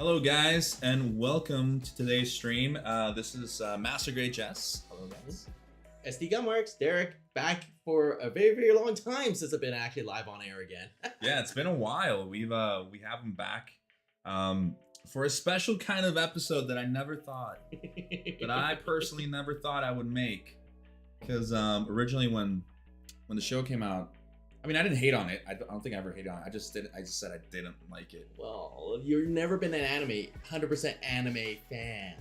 Hello guys, and welcome to today's stream. This is Master Grade Jess. Hello guys. SD Gunmarks, Derrick, back for a very, very long time since I've been actually live on air again. Yeah, it's been a while. We have him back for a special kind of episode that I never thought, that I personally never thought I would make. Because originally when the show came out, I mean, I didn't hate on it. I don't think I ever hated on it. I just said I didn't like it. Well, you've never been an 100% anime fan,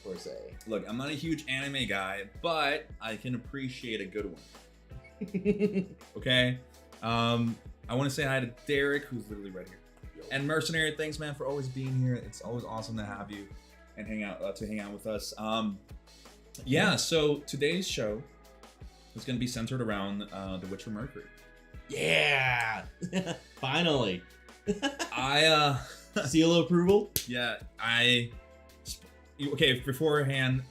per se. Look, I'm not a huge anime guy, but I can appreciate a good one. Okay? I want to say hi to Derrick, who's literally right here. Yo. And Mercenary, thanks man for always being here. It's always awesome to have you and hang out with us. Yeah, so today's show is going to be centered around The Witcher Mercury. Yeah! Finally! I Seal of approval? Yeah, okay, beforehand,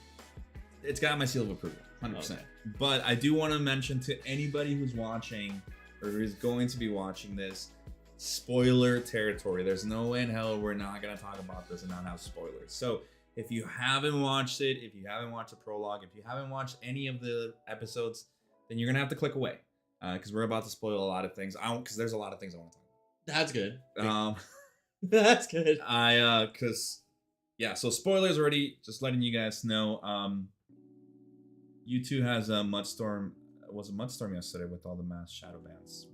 it's got my seal of approval, 100%. Okay. But I do want to mention to anybody who's watching or who's going to be watching this, spoiler territory. There's no way in hell we're not going to talk about this and not have spoilers. So if you haven't watched it, if you haven't watched the prologue, if you haven't watched any of the episodes, then you're going to have to click away. Because we're about to spoil a lot of things. Because there's a lot of things I want to talk about. That's good. That's good. Yeah, so spoilers already, just letting you guys know. U2 has a Mudstorm. It was a Mudstorm yesterday with all the mass shadow bans.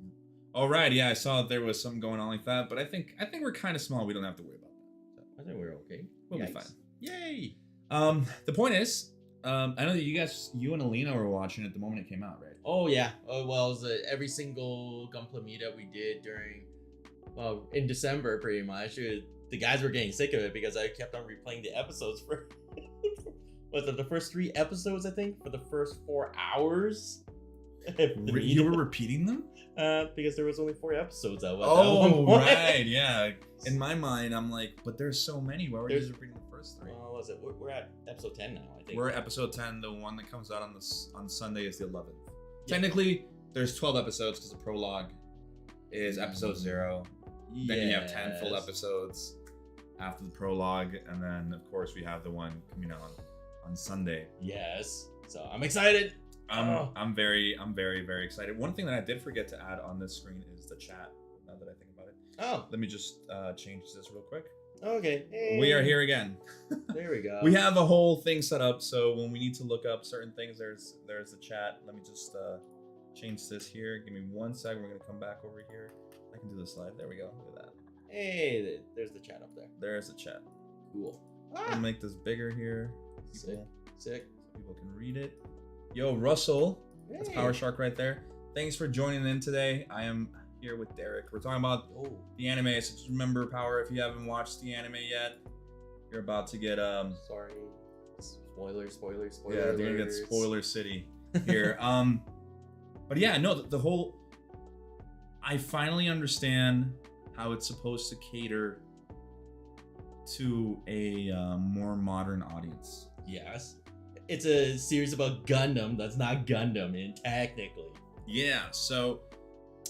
All right, yeah, I saw there was something going on like that, but I think we're kind of small. We don't have to worry about that. I think we're okay. We'll be fine. Yay! The point is, I know that you and Alina were watching it the moment it came out, right? Oh yeah. Oh well, it was every single Gunpla meetup we did in December, pretty much. The guys were getting sick of it because I kept on replaying the episodes for was it the first 3 episodes, I think, for the first 4 hours. You were repeating them? Because there was only 4 episodes of it. Oh, right, yeah. In my mind, I'm like, but there's so many. Why were you just repeating the first 3? What was it? We're at episode 10 now, I think. We're at episode 10. The one that comes out on Sunday is the 11th. Yeah. Technically, there's 12 episodes because the prologue is episode 0. Yes. Then you have 10 full episodes after the prologue, and then of course we have the one coming out on Sunday. Yes. So I'm excited. I'm very excited. One thing that I did forget to add on this screen is the chat. Now that I think about it. Oh. Let me just change this real quick. Okay. Hey. We are here again. There we go. We have a whole thing set up, so when we need to look up certain things, there's the chat. Let me just change this here. Give me 1 second. We're gonna come back over here. I can do the slide. There we go. Look at that. Hey, there's the chat up there. There's the chat. Cool. I'll make this bigger here. Sick. So people can read it. Yo, Russell. Hey. That's Power Shark right there. Thanks for joining in today. I am here with Derrick. We're talking about the anime. So just remember, Power, if you haven't watched the anime yet, you're about to get sorry. Spoilers. Yeah, they're gonna get spoiler city here. But yeah, no, the whole. I finally understand how it's supposed to cater to a more modern audience. Yes. It's a series about Gundam that's not Gundam, technically. Yeah, so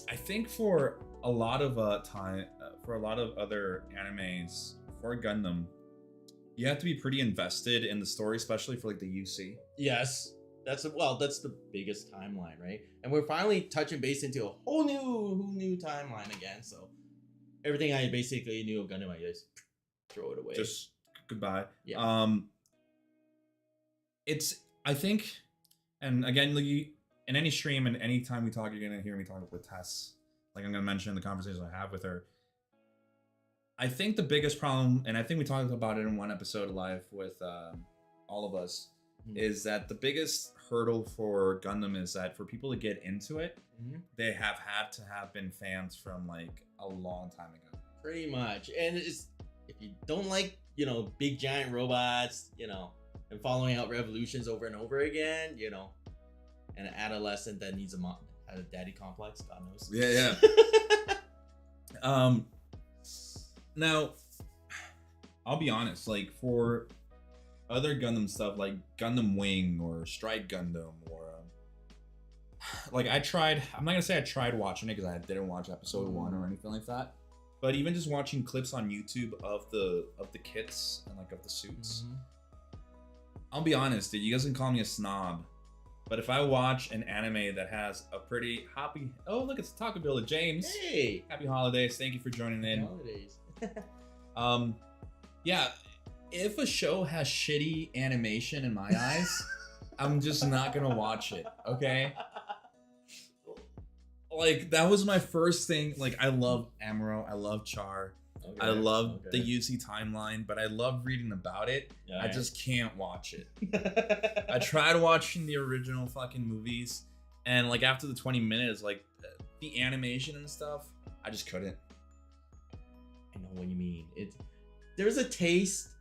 I think for a lot of for a lot of other animes, for Gundam, you have to be pretty invested in the story, especially for like the UC. Yes. That's the biggest timeline, right? And we're finally touching base into a whole new timeline again. So everything I basically knew of Gundam, I just throw it away. Just goodbye. Yeah. I think, and again, in any stream and any time we talk, you're gonna hear me talk with Tess. Like I'm gonna mention in the conversations I have with her. I think the biggest problem, and I think we talked about it in one episode live with all of us, is that the biggest hurdle for Gundam is that for people to get into it, they have had to have been fans from like a long time ago. Pretty much. And it's, if you don't like, big giant robots, and following out revolutions over and over again, and an adolescent that needs a daddy complex, God knows. Yeah. Now, I'll be honest, like for other Gundam stuff like Gundam Wing or Strike Gundam or like I'm not gonna say I tried watching it because I didn't watch episode 1 or anything like that, But even just watching clips on YouTube of the kits and like of the suits, I'll be honest, dude, you guys can call me a snob, but if I watch an anime that has a pretty happy, oh look, it's Taco Bill, James. Hey, Happy holidays! Thank you for joining in. Holidays. Yeah, if a show has shitty animation in my eyes, I'm just not gonna watch it. Okay. Like that was my first thing. Like I love Amuro, I love Char, I love the UC timeline, but I love reading about it. Yeah, I just can't watch it. I tried watching the original fucking movies, and like after the 20 minutes, like the animation and stuff, I just couldn't. I know what you mean. There's a taste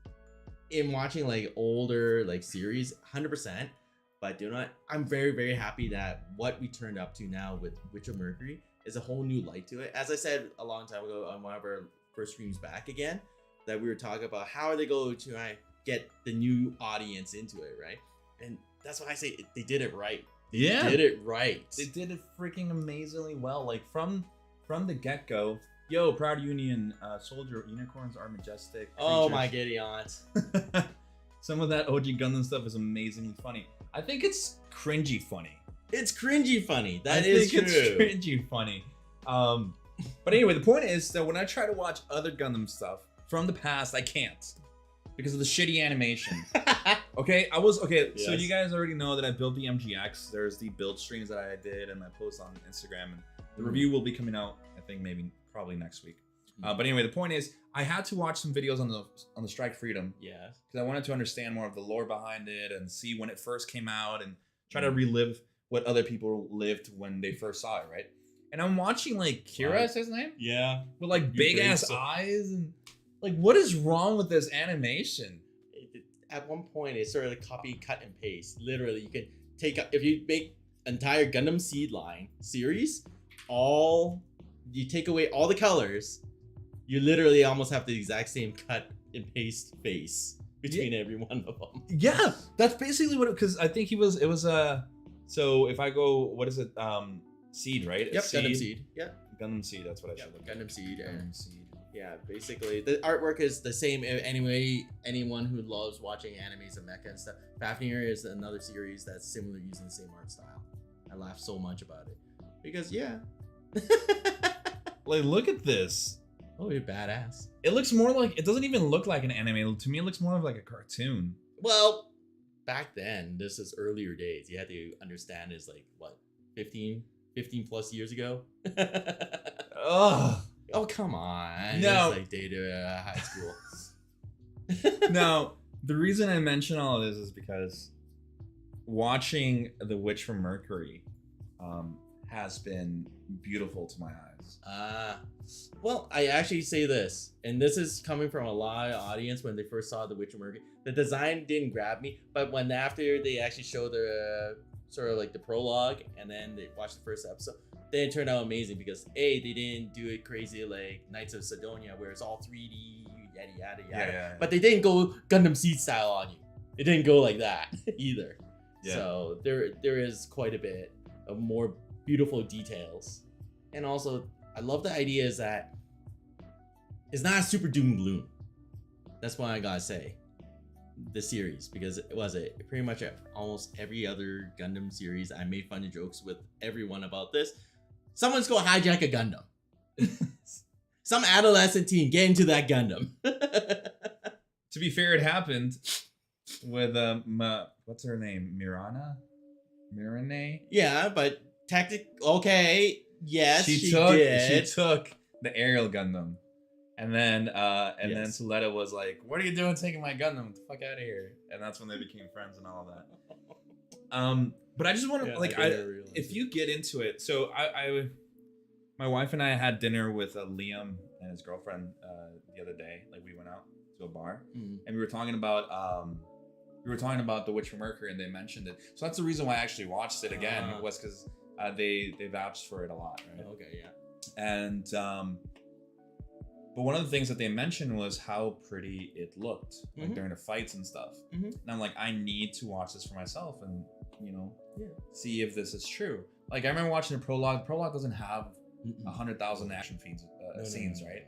in watching like older like series, 100%. But I'm very, very happy that what we turned up to now with Witch of Mercury is a whole new light to it. As I said a long time ago on one of our first streams back again, that we were talking about how are they going to get the new audience into it, right? And that's why I say they did it right. Yeah, They did it right. They did it freaking amazingly well. Like from the get-go. Yo, Proud Union, Soldier, unicorns are majestic. Oh creatures. my giddy aunt. Some of that OG Gundam stuff is amazingly funny. I think it's cringy funny. It's cringy funny. I think it's cringy funny. But anyway, the point is that when I try to watch other Gundam stuff from the past, I can't because of the shitty animation. Okay, so you guys already know that I built the MGX. There's the build streams that I did and I post on Instagram, and the review will be coming out, I think probably next week. But anyway, the point is, I had to watch some videos on the Strike Freedom. Yeah. Because I wanted to understand more of the lore behind it and see when it first came out and try to relive what other people lived when they first saw it, right? And I'm watching like Kira, is his name? Yeah. With like big ass eyes and like, what is wrong with this animation? At one point, it's sort of like copy, cut, and paste. Literally, you can if you make entire Gundam Seed line series, you take away all the colors, you literally almost have the exact same cut and paste face between every one of them. Yeah, that's basically what because I think it was so if I go, what is it, Seed, right? Yep, Gundam Seed. Yeah, Gundam Seed, that's what I should look at. Gundam Seed. Gundam Seed. Yeah, basically the artwork is the same. Anyway, anyone who loves watching animes and mecha and stuff, Fafnir is another series that's similar, using the same art style. I laugh so much about it because like, look at this. Oh, you're badass. It looks more like, it doesn't even look like an anime. To me, it looks more of like a cartoon. Well, back then, this is earlier days. You had to understand is like, what, 15 plus years ago? Ugh. Oh, come on. No. It's like data high school. Now, the reason I mention all of this is because watching The Witch from Mercury has been beautiful to my eyes. Well, I actually say this, and this is coming from a lot of audience when they first saw The Witch of Mercury. The design didn't grab me, but when after they actually showed the sort of like the prologue and then they watched the first episode, then it turned out amazing because they didn't do it crazy like Knights of Sidonia where it's all 3D, yada yada yada. Yeah. But they didn't go Gundam Seed style on you. It didn't go like that either. Yeah. So there is quite a bit of more beautiful details. And also, I love the idea is that it's not a super doom and gloom. That's what I gotta say. The series, because it was pretty much almost every other Gundam series, I made fun of jokes with everyone about this. Someone's gonna hijack a Gundam. Some adolescent teen get into that Gundam. To be fair, it happened with what's her name? Mirane? Yeah, but okay, yes, she did. She took the aerial Gundam. And then then Suletta was like, "What are you doing taking my Gundam? Get the fuck out of here!" And that's when they became friends and all that. But I just want to if you get into it. So my wife and I had dinner with Liam and his girlfriend the other day. Like we went out to a bar and we were talking about The Witch from Mercury, and they mentioned it. So that's the reason why I actually watched it again was because they vouched for it a lot, right? Okay, yeah. And but one of the things that they mentioned was how pretty it looked, like during the fights and stuff. And I'm like, I need to watch this for myself and, see if this is true. Like I remember watching the prologue. The prologue doesn't have 100,000 action scenes, right?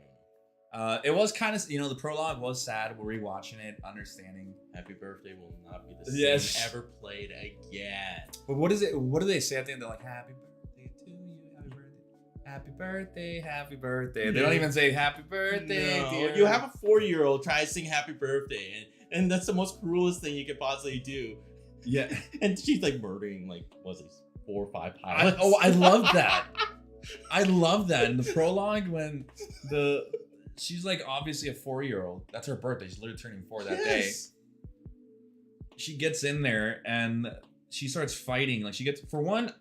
It was kind of, the prologue was sad. We're rewatching it, understanding. Happy birthday will not be the same Yes. ever played again. But what is it? What do they say at the end? They're like, "Happy birthday to you, happy birthday, happy birthday, happy birthday." They don't even say "Happy birthday." No, dear. you have a 4-year-old try to sing happy birthday, and that's the most cruelest thing you could possibly do. Yeah. And she's like murdering, like, was it 4 or 5 I pilots? love that. I love that in the prologue when she's like obviously a 4-year-old. That's her birthday. She's literally turning 4 that day. She gets in there and she starts fighting. Like she gets when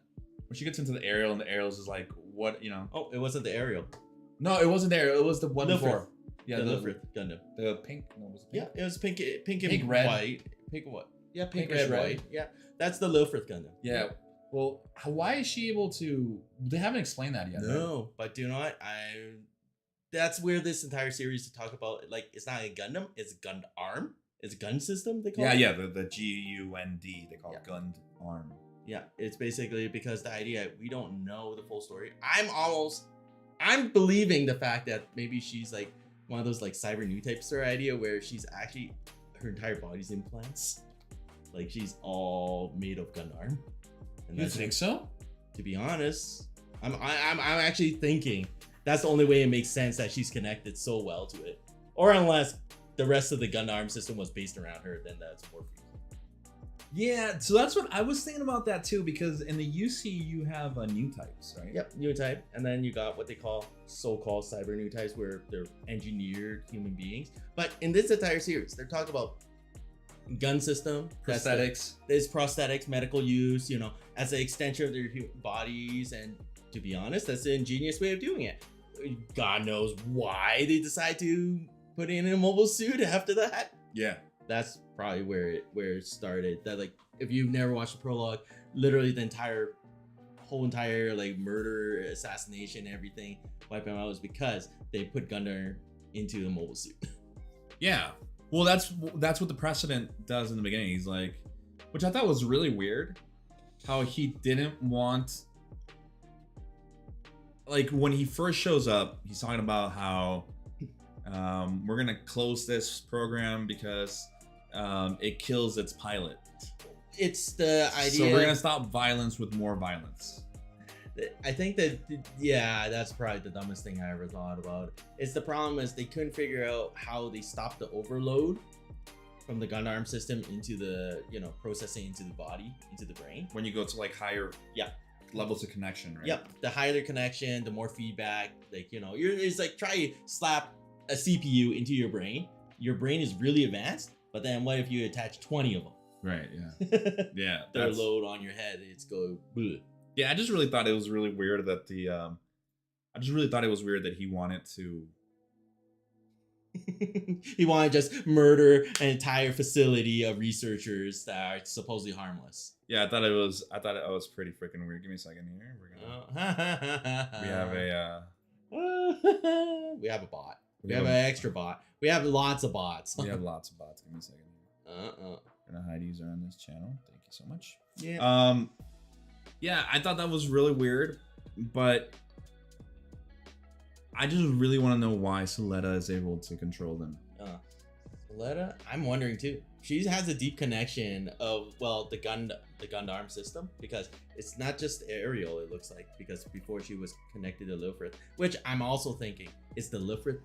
she gets into the Ariel and the Ariel's is like, what, Oh, it wasn't the Ariel. No, it wasn't there. It was the one before. Yeah, the Gundam. The pink. No, was it pink? Yeah, it was pink and Pink, red. white. Pink and white. Yeah, pink, Pinkish red, red. white. Yeah, that's the Lilfrith Gundam. Yeah. Well, why is she able to? They haven't explained that yet. No, but do you know what? That's where this entire series to talk about, like, it's not a Gundam, it's a Gund arm. It's a gun system, they call it. Yeah, the GUND, they call it Gund arm. Yeah, it's basically because the idea, we don't know the full story. I'm believing the fact that maybe she's like one of those like cyber new types or idea where she's actually, her entire body's implants. Like she's all made of gun arm. And You think so? To be honest, I'm actually thinking that's the only way it makes sense that she's connected so well to it. Or unless the rest of the gun arm system was based around her, then that's more feasible. Yeah, so that's what I was thinking about that too, because in the UC you have new types, right? Yep, new type, and then you got what they call so-called cyber new types, where they're engineered human beings. But in this entire series, they're talking about gun system, Prosthetics. There's prosthetics, medical use, as an extension of their bodies, and to be honest, that's an ingenious way of doing it. God knows why they decide to put in a mobile suit after that. Yeah. That's probably where it started. That, like, if you've never watched the prologue, literally the whole entire like murder, assassination, everything wiping out was because they put Gundam into the mobile suit. Yeah. Well, that's what the precedent does in the beginning. He's like, which I thought was really weird, how he didn't want, like, when he first shows up, he's talking about how we're gonna close this program because it kills its pilot. It's the idea. So we're gonna stop violence with more violence. I think that, yeah, that's probably the dumbest thing I ever thought about. It's the problem is they couldn't figure out how they stopped the overload from the gun arm system into the, processing into the body, into the brain. When you go to like higher levels of connection, right? Yep. The higher the connection, the more feedback. Like, it's like try to slap a CPU into your brain. Your brain is really advanced, but then what if you attach 20 of them? Right. Yeah. Yeah. Their load on your head, it's go. Bleh. Yeah, I just really thought it was really weird that he wanted to. He wanted to just murder an entire facility of researchers that are supposedly harmless. Yeah, I thought it was pretty freaking weird. Give me a second here. We have we have a bot. We have an extra bot. We have lots of bots. We have lots of bots. Give me a second here. Gonna hide user on this channel. Thank you so much. Yeah. Yeah, I thought that was really weird, but I just really want to know why Soletta is able to control them. Soletta, I'm wondering too. She has a deep connection of, the Gundam system, because it's not just Ariel, it looks like, because before she was connected to Lilfrith, which I'm also thinking, is the Lilfrith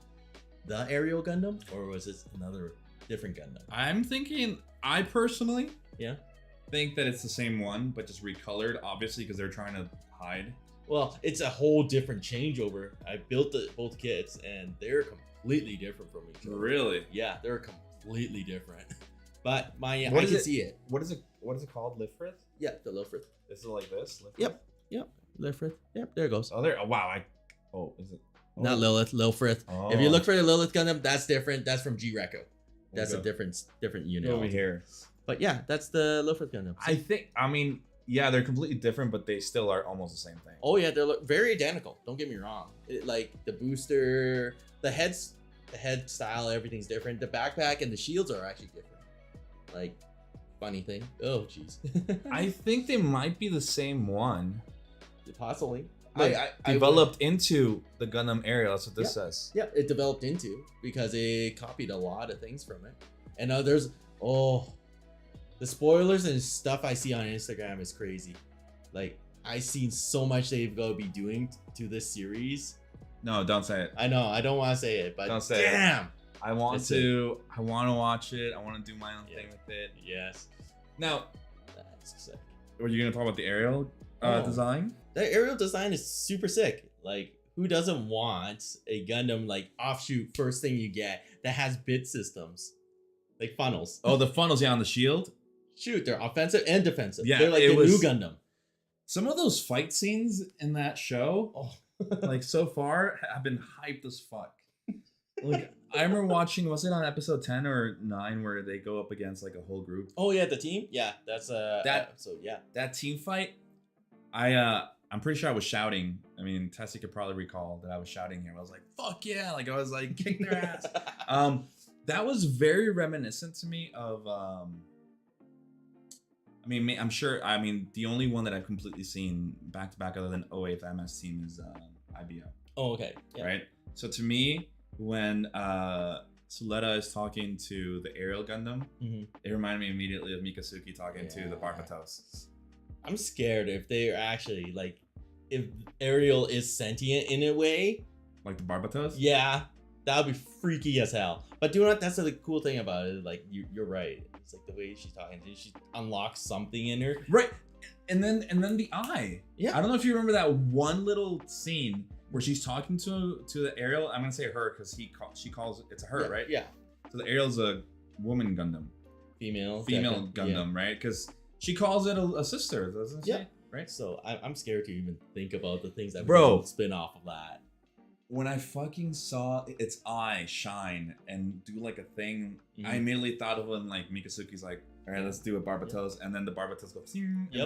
the Ariel Gundam, or was this another different Gundam? I'm thinking, I personally think that it's the same one, but just recolored, obviously, because they're trying to hide. Well, it's a whole different changeover. I built both kits, and they're completely different from each other. Really? Yeah, they're completely different. But I can see it. What is it called? Lilfrith? Yeah, the Lilfrith. This is like this? Lilfrith? Yep. Lilfrith. Yep, there it goes. Oh, there. Oh, wow. Is it? Oh. Not Lilith, Lilfrith. Oh. If you look for the Lilith Gundam, that's different. That's from G-Reco. That's Okay. a different unit. Over here. But yeah, that's the Lilfrith Gundam. They're completely different, but they still are almost the same thing. Oh yeah, they're very identical. Don't get me wrong. Like the booster, the head style, everything's different. The backpack and the shields are actually different. Like, funny thing. Oh jeez. I think they might be the same one. Possibly. like I developed into the Gundam Ariel. That's what this says. Yeah, it developed into because it copied a lot of things from it. And there's the spoilers and stuff I see on Instagram is crazy. Like I seen so much they've gonna be doing to this series. No, don't say it. I know, I don't want to say it, but Don't say damn. it. I want to watch it. I want to do my own thing with it. Yes. Now, That's sick. were you gonna talk about the Ariel design? The aerial design is super sick. Like, who doesn't want a Gundam like offshoot first thing you get that has bit systems, like funnels? Oh, the funnels, on the shield. Shoot, they're offensive and defensive. Yeah, they're like the new Gundam. Some of those fight scenes in that show, like so far, have been hyped as fuck. Like I remember watching, was it on episode 10 or 9 where they go up against like a whole group? Oh yeah, the team. Yeah, that's episode. Yeah, that team fight. I'm pretty sure I was shouting. I mean, Tessie could probably recall that I was shouting here. I was like, "Fuck yeah!" Like I was like, "Kick their ass." That was very reminiscent to me of. I mean, I'm sure. I mean, the only one that I've completely seen back to back other than 08th MS team is IBO. Oh, okay. Yeah. Right. So to me, when Suletta is talking to the Ariel Gundam, it reminded me immediately of Mikasuki talking to the Barbatos. I'm scared if they're actually like, if Ariel is sentient in a way, like the Barbatos. Yeah, that would be freaky as hell. But do not. That's the cool thing about it. Like you're right. It's like the way she's talking. She unlocks something in her. Right. And then the eye. Yeah. I don't know if you remember that one little scene where she's talking to the Ariel. I'm gonna say her because she calls it's a her, right? Yeah. So the Ariel's a woman Gundam. Female Gundam, right? Because she calls it a sister, doesn't she? Yeah. Right. So I'm scared to even think about the things that Bro, spin off of that. When I fucking saw its eye shine and do like a thing, I immediately thought of when like Mikasuki's like, all right, let's do a Barbatos, and then the Barbatos goes, and it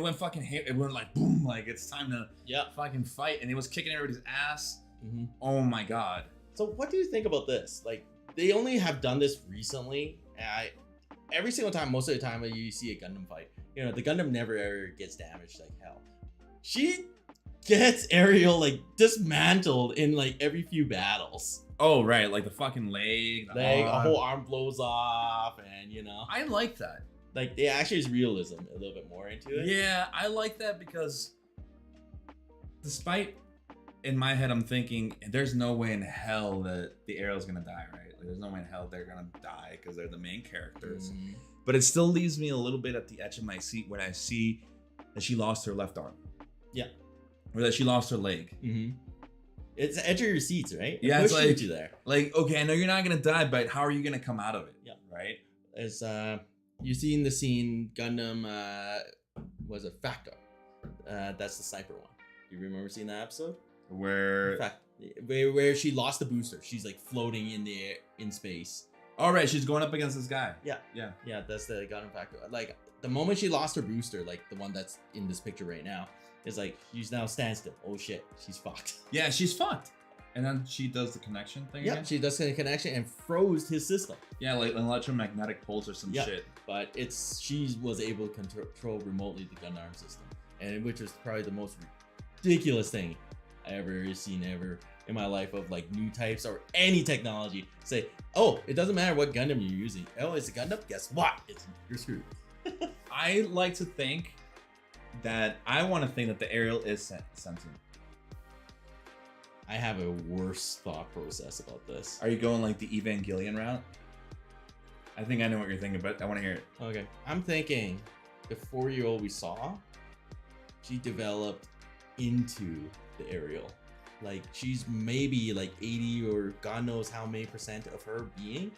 went fucking hit. It went like boom, like it's time to fucking fight, and it was kicking everybody's ass. Oh my god. So what do you think about this? Like they only have done this recently. Every single time, most of the time, you see a Gundam fight, the Gundam never ever gets damaged like hell. She gets Ariel like dismantled in like every few battles. Oh right, like the fucking leg, a whole arm blows off, and I like that. Like they actually is realism a little bit more into it. Yeah, I like that because despite in my head I'm thinking there's no way in hell that the Ariel's gonna die, right? Like, there's no way in hell they're gonna die because they're the main characters. But it still leaves me a little bit at the edge of my seat when I see that she lost her left arm. Yeah. Or that she lost her leg. It's the edge of your seats, right? Yeah, it's like you there. Like, okay, I know you're not gonna die, but how are you gonna come out of it? Yeah. Right? As you seen the scene Gundam was a Factor. That's the sniper one. You remember seeing that episode? Where she lost the booster. She's like floating in the air in space. All right, she's going up against this guy. Yeah. That's the Gundam Factor. Like the moment she lost her booster, like the one that's in this picture right now, is like she's now standstill. Oh shit, she's fucked. Yeah, she's fucked. And then she does the connection thing. Yeah, she does the connection and froze his system. Yeah, like an electromagnetic pulse or some shit. But she was able to control remotely the Gundam system, and which was probably the most ridiculous thing I ever seen in my life of like new types or any technology. Say, oh, it doesn't matter what Gundam you're using. Oh, it's a Gundam? Guess what? You're screwed. I like to think that the Ariel is sentient. I have a worse thought process about this. Are you going like the Evangelion route? I think I know what you're thinking, but I want to hear it. Okay. I'm thinking the 4-year-old we saw, she developed into the Ariel. Like she's maybe like 80 or God knows how many percent of her being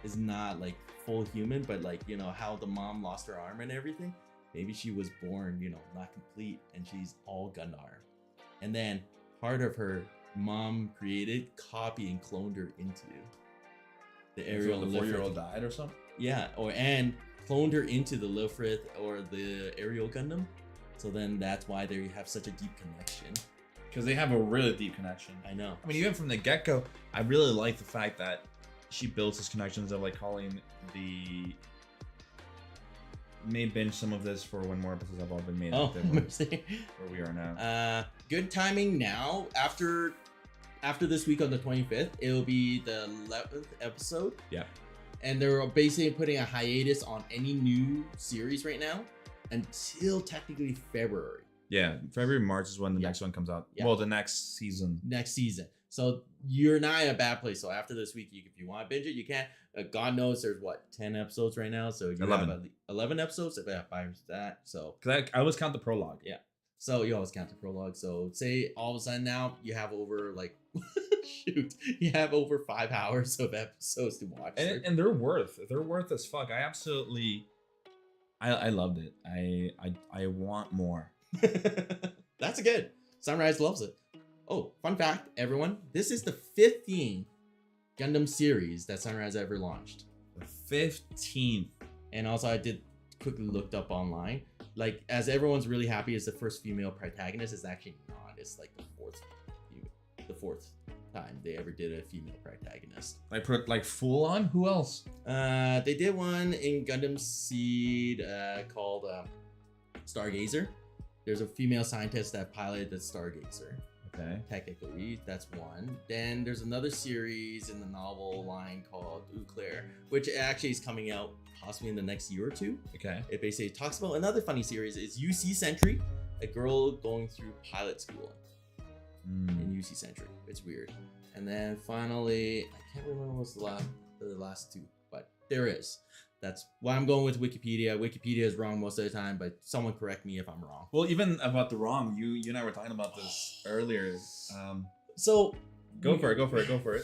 is not like full human, but like, how the mom lost her arm and everything. Maybe she was born, not complete, and she's all Gundam. And then part of her mom created, copied, and cloned her into the Ariel. So the 4-year-old died or something? Yeah, and cloned her into the Lilfrith or the Ariel Gundam. So then that's why they have such a deep connection. Because they have a really deep connection. I know. I mean, even from the get-go, I really like the fact that she builds these connections of like calling the may binge some of this for when more episodes have all been made. Oh, where we are now. Good timing now. After this week on the 25th, it'll be the 11th episode. Yeah. And they're basically putting a hiatus on any new series right now until technically February. Yeah, February, March is when the next one comes out. Yeah. Well, the next season. Next season. So you're not in a bad place. So after this week, if you want to binge it, you can. God knows there's 10 episodes right now. So you 11. have 11 episodes if I have that. So because I always count the prologue. Yeah. So you always count the prologue. So say all of a sudden now you have over you have over 5 hours of episodes to watch. And they're worth as fuck. I absolutely I loved it. I want more. That's good. Sunrise loves it. Oh, fun fact, everyone. This is the 15th Gundam series that Sunrise ever launched. The 15th. And also I did quickly looked up online. Like, as everyone's really happy as the first female protagonist, is actually not. It's like the fourth time they ever did a female protagonist. Like full on? Who else? They did one in Gundam Seed called Stargazer. There's a female scientist that piloted the Stargazer. Okay. Technically, that's one. Then there's another series in the novel line called Eau Claire, which actually is coming out possibly in the next year or two. Okay. It basically talks about another funny series. Is UC Sentry, a girl going through pilot school in UC Sentry. It's weird. And then finally, I can't remember what's the last two, but there is. That's why I'm going with Wikipedia. Wikipedia is wrong most of the time, but someone correct me if I'm wrong. Well, even about the wrong, you and I were talking about this earlier. So go for it.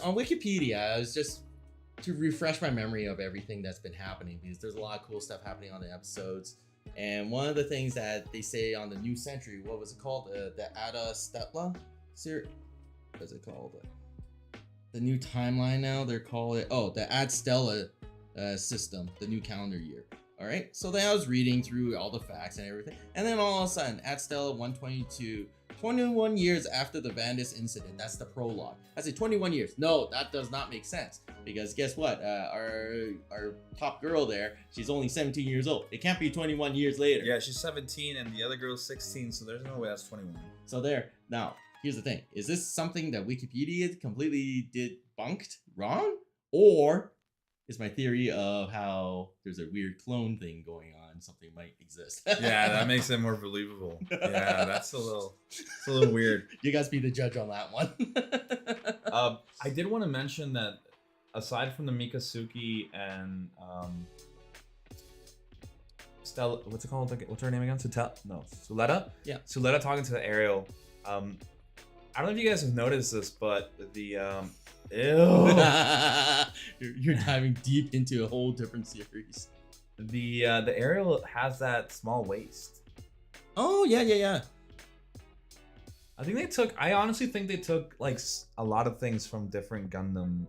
On Wikipedia, I was just to refresh my memory of everything that's been happening, because there's a lot of cool stuff happening on the episodes. And one of the things that they say on the New Century, what was it called? The Ada Stella series? What is it called? The new timeline now, they're calling it, the Ad Stella system, the new calendar year. All right, so then I was reading through all the facts and everything, and then all of a sudden, Ad Stella 122, 21 years after the Vandus incident. That's the prologue. I say 21 years. No, that does not make sense, because guess what? Our top girl there, she's only 17 years old. It can't be 21 years later. Yeah, she's 17 and the other girl's 16, so there's no way that's 21. So there. Now, here's the thing. Is this something that Wikipedia completely debunked wrong? Or is my theory of how there's a weird clone thing going on, something might exist? Yeah, that makes it more believable. Yeah, it's a little weird. You guys be the judge on that one. I did want to mention that aside from the Mikasuki and Stella, what's it called? What's her name again? Suletta? Yeah. Suletta talking to the Ariel. I don't know if you guys have noticed this, but the ew. You're diving deep into a whole different series. The Ariel has that small waist. Oh yeah. I honestly think they took like a lot of things from different Gundam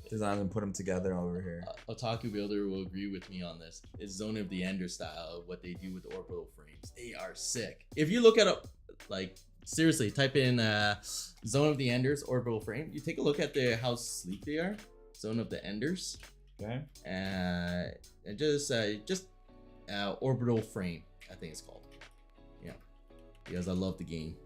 designs and put them together over here. Otaku Builder will agree with me on this. It's Zone of the Ender style, what they do with the orbital frames. They are sick. If you look at seriously, type in Zone of the Enders orbital frame. You take a look at how sleek they are. Zone of the Enders. Okay. And just orbital frame, I think it's called. Yeah, because I love the game.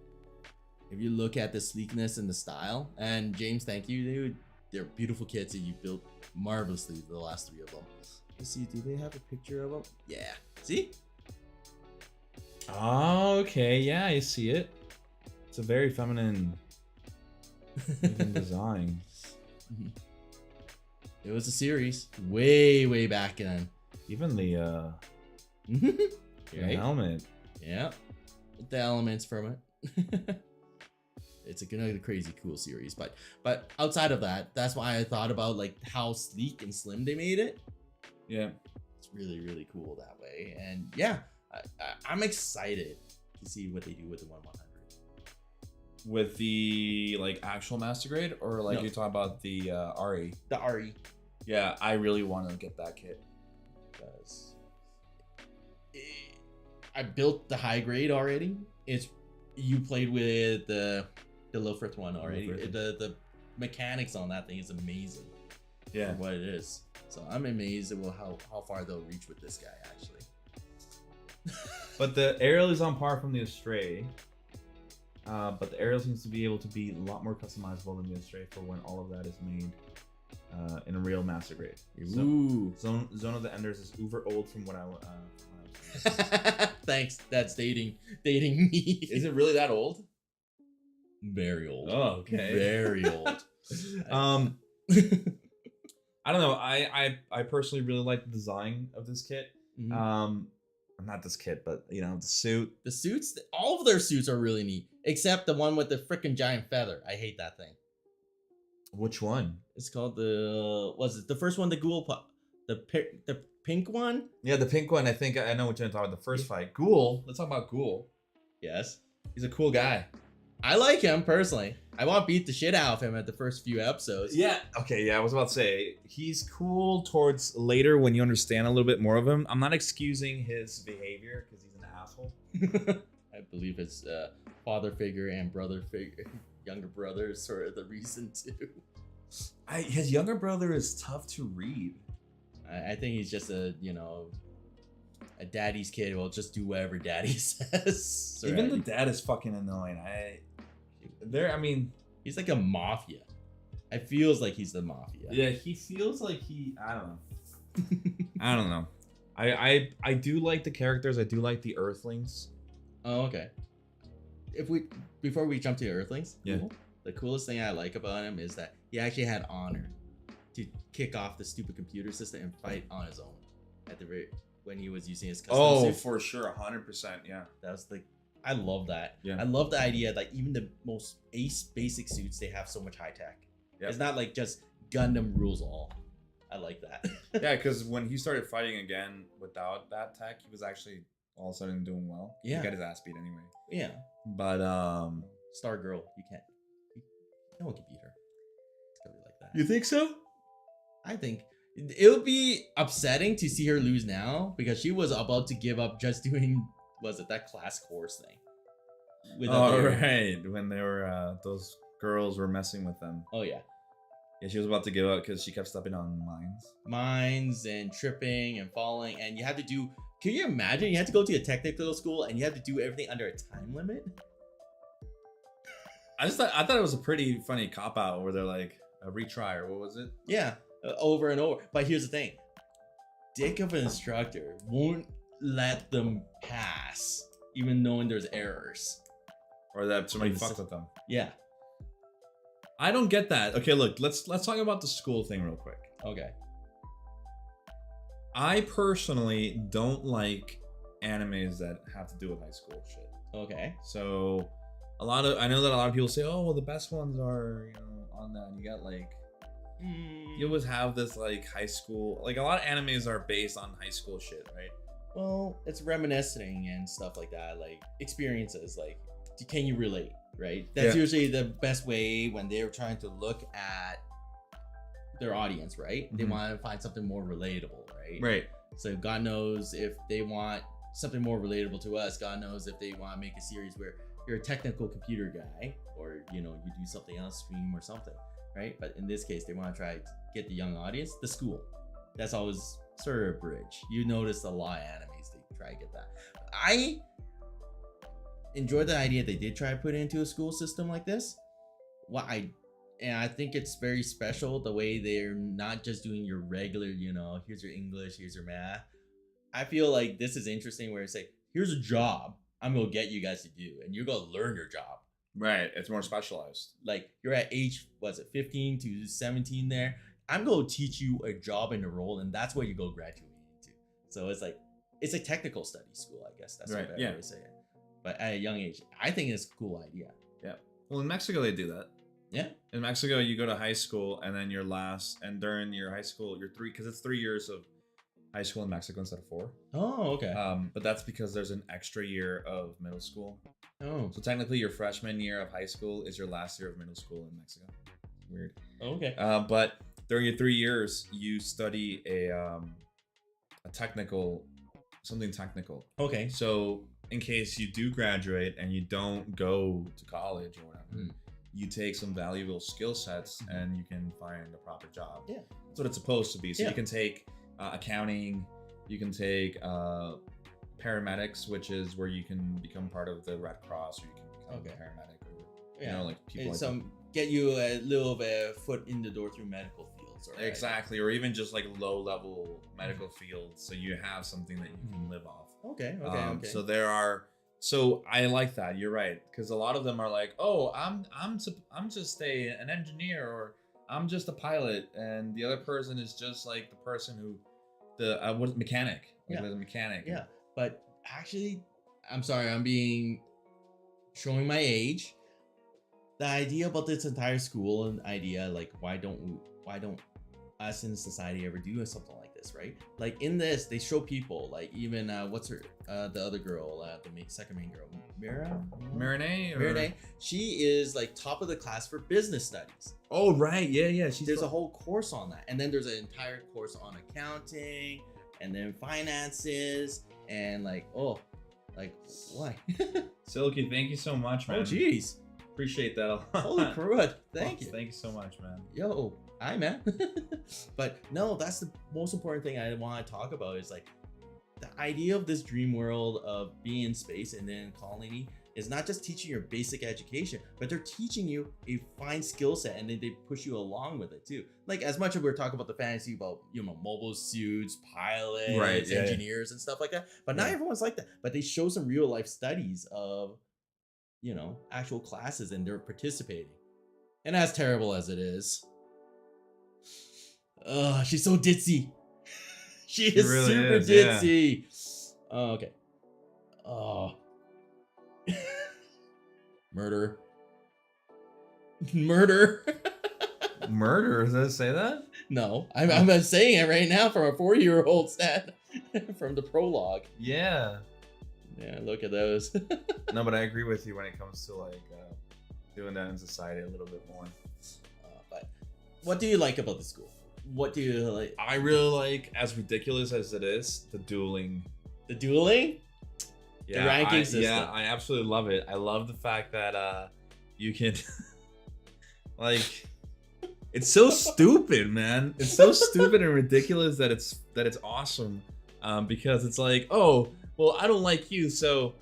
If you look at the sleekness and the style, and James, thank you, dude. They're beautiful kits that you built marvelously. The last 3 of them. Let's see, do they have a picture of them? Yeah. See? Oh, okay. Yeah, I see it. It's a very feminine design. It was a series way back then. Even the Right? helmet. Yeah, the elements from it. It's another crazy cool series, but outside of that, that's why I thought about like how sleek and slim they made it. Yeah, it's really cool that way, and yeah, I'm excited to see what they do with the 1100. With the actual master grade, or No. you're talking about the RE? The RE. Yeah, I really want to get that kit. Because I built the high grade already. You played with the Lilfrith one already. Lilfrith. The mechanics on that thing is amazing. Yeah. for what it is. So I'm amazed at how far they'll reach with this guy actually. But the Ariel is on par from the Astray. But the Ariel seems to be able to be a lot more customizable than the Astray for when all of that is made in a real master grade. Ooh. So, Zone of the Enders is uber old from what I was. Thanks. That's dating me. Is it really that old? Very old. Oh, okay. Very old. I don't know. I personally really like the design of this kit. Mhm. Not this kit, but you know, the suit. The suits, all of their suits are really neat, except the one with the freaking giant feather. I hate that thing. Which one? It's called the first one, the ghoul the pink one? Yeah, the pink one. I think I know what you're talking about. The first fight. Ghoul. Let's talk about Ghoul. Yes. He's a cool guy. I like him personally. I want to beat the shit out of him at the first few episodes. Yeah. Okay, yeah, I was about to say he's cool towards later when you understand a little bit more of him. I'm not excusing his behavior because he's an asshole. I believe his father figure and brother figure, younger brother is sort of the reason too. His younger brother is tough to read. I think he's just a daddy's kid who will just do whatever daddy says. Even the dad is fucking annoying. He's like a mafia. It feels like he's the mafia. Yeah, he feels like I don't know. I don't know. I do like the characters. I do like the Earthlings. Oh, okay. Before we jump to Earthlings, yeah. Cool. The coolest thing I like about him is that he actually had honor to kick off the stupid computer system and fight on his own when he was using his custom suit. For sure, 100%. Yeah, that was I love that. Yeah, I love the idea that even the most basic suits, they have so much high tech. Yep. It's not like just Gundam rules all. I like that. Yeah, because when he started fighting again without that tech, he was actually all of a sudden doing well. Yeah, he got his ass beat anyway. Yeah, but Star Girl, no one can beat her. It's gonna be like that. You think so? I think it would be upsetting to see her lose now because she was about to give up just doing that class course thing. Right, when they were those girls were messing with them. Oh yeah. Yeah, she was about to give up because she kept stepping on mines and tripping and falling, and you had to do. Can you imagine? You had to go to a technical school and you had to do everything under a time limit. I thought it was a pretty funny cop out where they're like a retry or what was it? Yeah, over and over. But here's the thing: dick of an instructor won't let them pass, even knowing there's errors, or that somebody fucked with them. Yeah, I don't get that. Okay, look, let's talk about the school thing real quick. Okay. I personally don't like animes that have to do with high school shit. Okay. So I know that a lot of people say, oh well, the best ones are, on that. And you got like you always have this like high school, like a lot of animes are based on high school shit, right? Well, it's reminiscing and stuff like that, like experiences, like can you relate, right? That's usually the best way when they're trying to look at their audience, right? Mm-hmm. They want to find something more relatable, right? Right. So God knows if they want something more relatable to us. God knows if they want to make a series where you're a technical computer guy, or you do something else, stream or something, right? But in this case, they want to try to get the young audience, the school. That's always sort of a bridge. You notice a lot of animes they try to get that. I enjoyed the idea they did try to put it into a school system like this. And I think it's very special the way they're not just doing your regular, here's your English, here's your math. I feel like this is interesting where it's like, here's a job I'm gonna get you guys to do, and you're gonna learn your job. Right, it's more specialized. Like you're at age, 15 to 17 there. I'm gonna teach you a job and a role, and that's what you go graduate into. So it's like, it's a technical study school, I guess. That's right, what I would say. But at a young age, I think it's a cool idea. Yeah. Well, in Mexico, they do that. Yeah. In Mexico, you go to high school, and then and during your high school, because it's 3 years of high school in Mexico instead of 4. Oh, okay. But that's because there's an extra year of middle school. Oh. So technically, your freshman year of high school is your last year of middle school in Mexico. Weird. Okay. But during your 3 years, you study something technical. Okay. So in case you do graduate and you don't go to college or whatever, you take some valuable skill sets and you can find a proper job. Yeah. That's what it's supposed to be. So Yeah. you can take accounting, you can take paramedics, which is where you can become part of the Red Cross, or you can become a paramedic, or you know, like people like that. Get you a little bit foot in the door through medical fields. Exactly, or even just like low level medical fields, so you have something that you can live off. Okay. So there are. So I like that. You're right, because a lot of them are like, oh, I'm just an engineer, or I'm just a pilot, and the other person is just like the person who what mechanic. Like the mechanic. Yeah, but actually, I'm sorry, showing my age. The idea about this entire school and idea, like, why don't us in society ever do something like this, right? Like in this, they show people, like even what's her the other girl, the second main girl, Marinette. She is like top of the class for business studies. Oh right, yeah. There's a whole course on that, and then there's an entire course on accounting, and then finances, and why? Silky, thank you so much, man. Oh jeez. Appreciate that a lot. Holy crud. Thank you. Thank you so much, man. Yo, hi, man. But no, that's the most important thing I want to talk about is like the idea of this dream world of being in space and then colony is not just teaching your basic education, but they're teaching you a fine skill set, and then they push you along with it too. Like as much as we're talking about the fantasy about, mobile suits, pilots, engineers and stuff like that. But not everyone's like that. But they show some real life studies of actual classes, and they're participating. And as terrible as it is, she's so ditzy. She is really super ditzy. Yeah. Oh, okay. Oh. Murder. Murder? Does that say that? No, I'm saying it right now from a 4-year-old stat from the prologue. Yeah. Yeah, look at those. No, but I agree with you when it comes to like doing that in society a little bit more. But what do you like about the school? What do you like? I really like, as ridiculous as it is, the dueling. The dueling? Yeah, the ranking system. Yeah, I absolutely love it. I love the fact that you can like, it's so stupid, man. It's so stupid and ridiculous that it's awesome. Because it's like, oh, well, I don't like you, so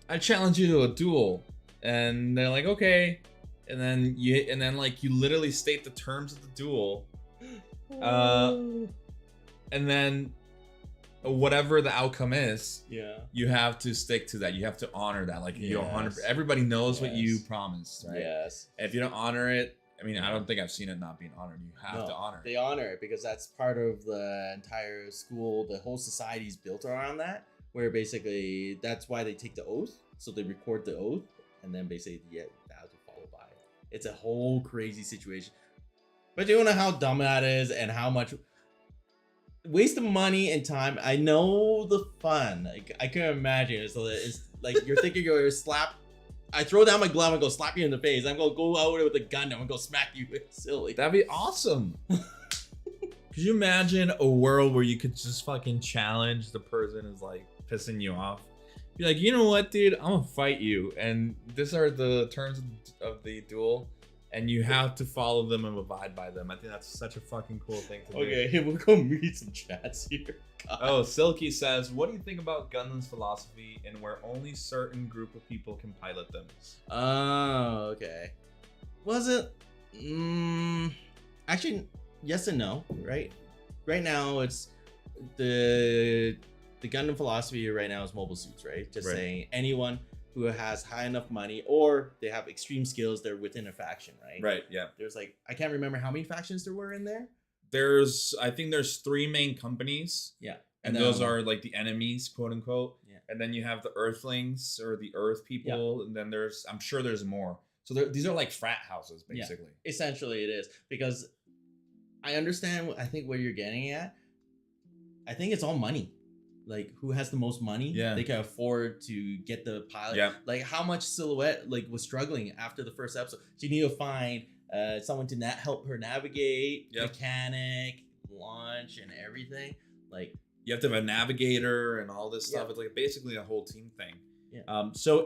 I challenge you to a duel. And they're like, okay. And then you literally state the terms of the duel. And then whatever the outcome is, you have to stick to that. You have to honor that. Like you 100%. Everybody knows what you promised, right? Yes. And if you don't honor it, I mean, I don't think I've seen it not being honored. You have to honor it. They honor it because that's part of the entire school. The whole society is built around that. Where basically that's why they take the oath, so they record the oath, and then basically they have to follow by it. It's a whole crazy situation, but you know how dumb that is and how much waste of money and time. I know the fun. Like, I can imagine it's like you're thinking you're slap. I throw down my glove and go slap you in the face. I'm gonna go out with a gun. I'm gonna go smack you. It's silly. That'd be awesome. Could you imagine a world where you could just fucking challenge the person who's like pissing you off? Be like, you know what, dude? I'm gonna fight you, and these are the terms of the duel, and you have to follow them and abide by them. I think that's such a fucking cool thing to do. Okay, we'll go read some chats here. God. Oh, Silky says, what do you think about Gundam's philosophy and where only certain group of people can pilot them? Oh, okay. Was it? Actually, yes and no, right? Right now, it's the Gundam philosophy right now is mobile suits, right? Just saying anyone who has high enough money or they have extreme skills, they're within a faction, right? Right, yeah. There's like, I can't remember how many factions there were in there. I think there's 3 main companies. Yeah. And those are like the enemies, quote unquote. Yeah. And then you have the Earthlings or the Earth people. Yeah. And then I'm sure there's more. So these are like frat houses, basically. Yeah. Essentially it is. Because I understand, I think where you're getting at. I think it's all money. Like who has the most money? Yeah. They can afford to get the pilot. Yeah. Like how much Silhouette was struggling after the first episode. She needed to find someone to help her navigate, mechanic, launch, and everything. Like you have to have a navigator and all this stuff. It's like basically a whole team thing. Yeah. So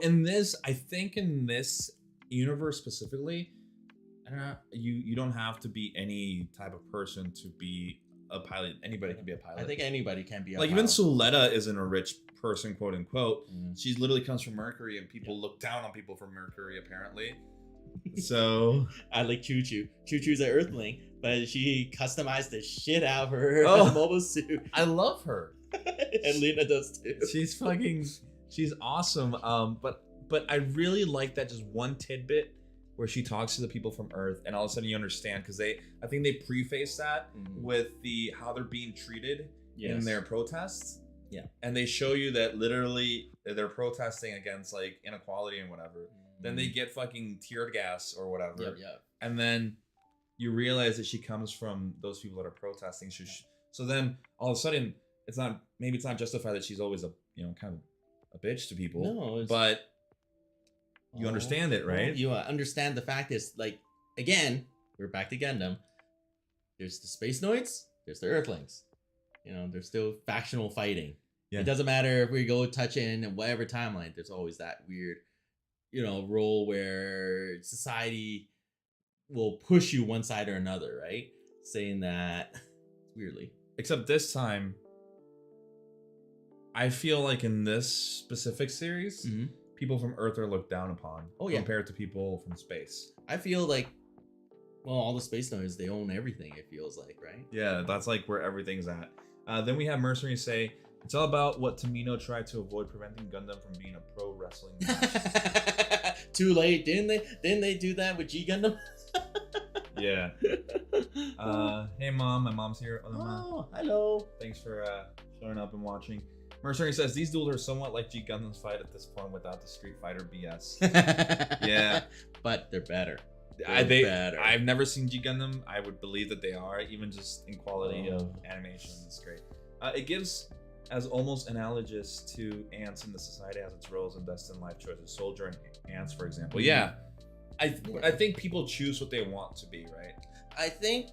I think in this universe specifically, I don't know, you don't have to be any type of person to be a pilot. Anybody can be a pilot. I think anybody can be a like pilot. even Suletta isn't a rich person, quote unquote. Mm. She literally comes from Mercury, and people look down on people from Mercury apparently. So I like Choo Choo. Choo Choo's an Earthling, but she customized the shit out of her mobile suit. I love her. And Lena does too. She's awesome. But I really like that just one tidbit where she talks to the people from Earth, and all of a sudden you understand, because I think they preface that with how they're being treated in their protests. Yeah. And they show you that literally they're protesting against like inequality and whatever. Then they get fucking tear gas or whatever. Yep. And then you realize that she comes from those people that are protesting. So then all of a sudden it's not justified that she's always a kind of a bitch to people. No, but you understand it, right? You understand the fact is, like, again, we're back to Gundam. There's the Space Noids, there's the Earthlings. There's still factional fighting. Yeah. It doesn't matter if we go touch in whatever timeline, there's always that weird, role where society will push you one side or another, right? Saying that weirdly. Except this time, I feel like in this specific series, people from Earth are looked down upon compared to people from space. I feel like, well, all the Space Noids, they own everything, it feels like, right? Yeah, that's like where everything's at. Then we have Mercury say, it's all about what Tamino tried to avoid, preventing Gundam from being a pro wrestling match. Too late, didn't they do that with G Gundam? Yeah. Hey mom, my mom's here. Oh, hello. Thanks for showing up and watching. Mercury says these duels are somewhat like G Gundam's fight at this point without the Street Fighter BS. Yeah, but they're better. Better. I've never seen G Gundam. I would believe that they are, even just in quality of animation. It's great. It gives as almost analogous to ants in the society as its roles and destined life choices. Soldier and ants, for example. Yeah, I think people choose what they want to be, right? I think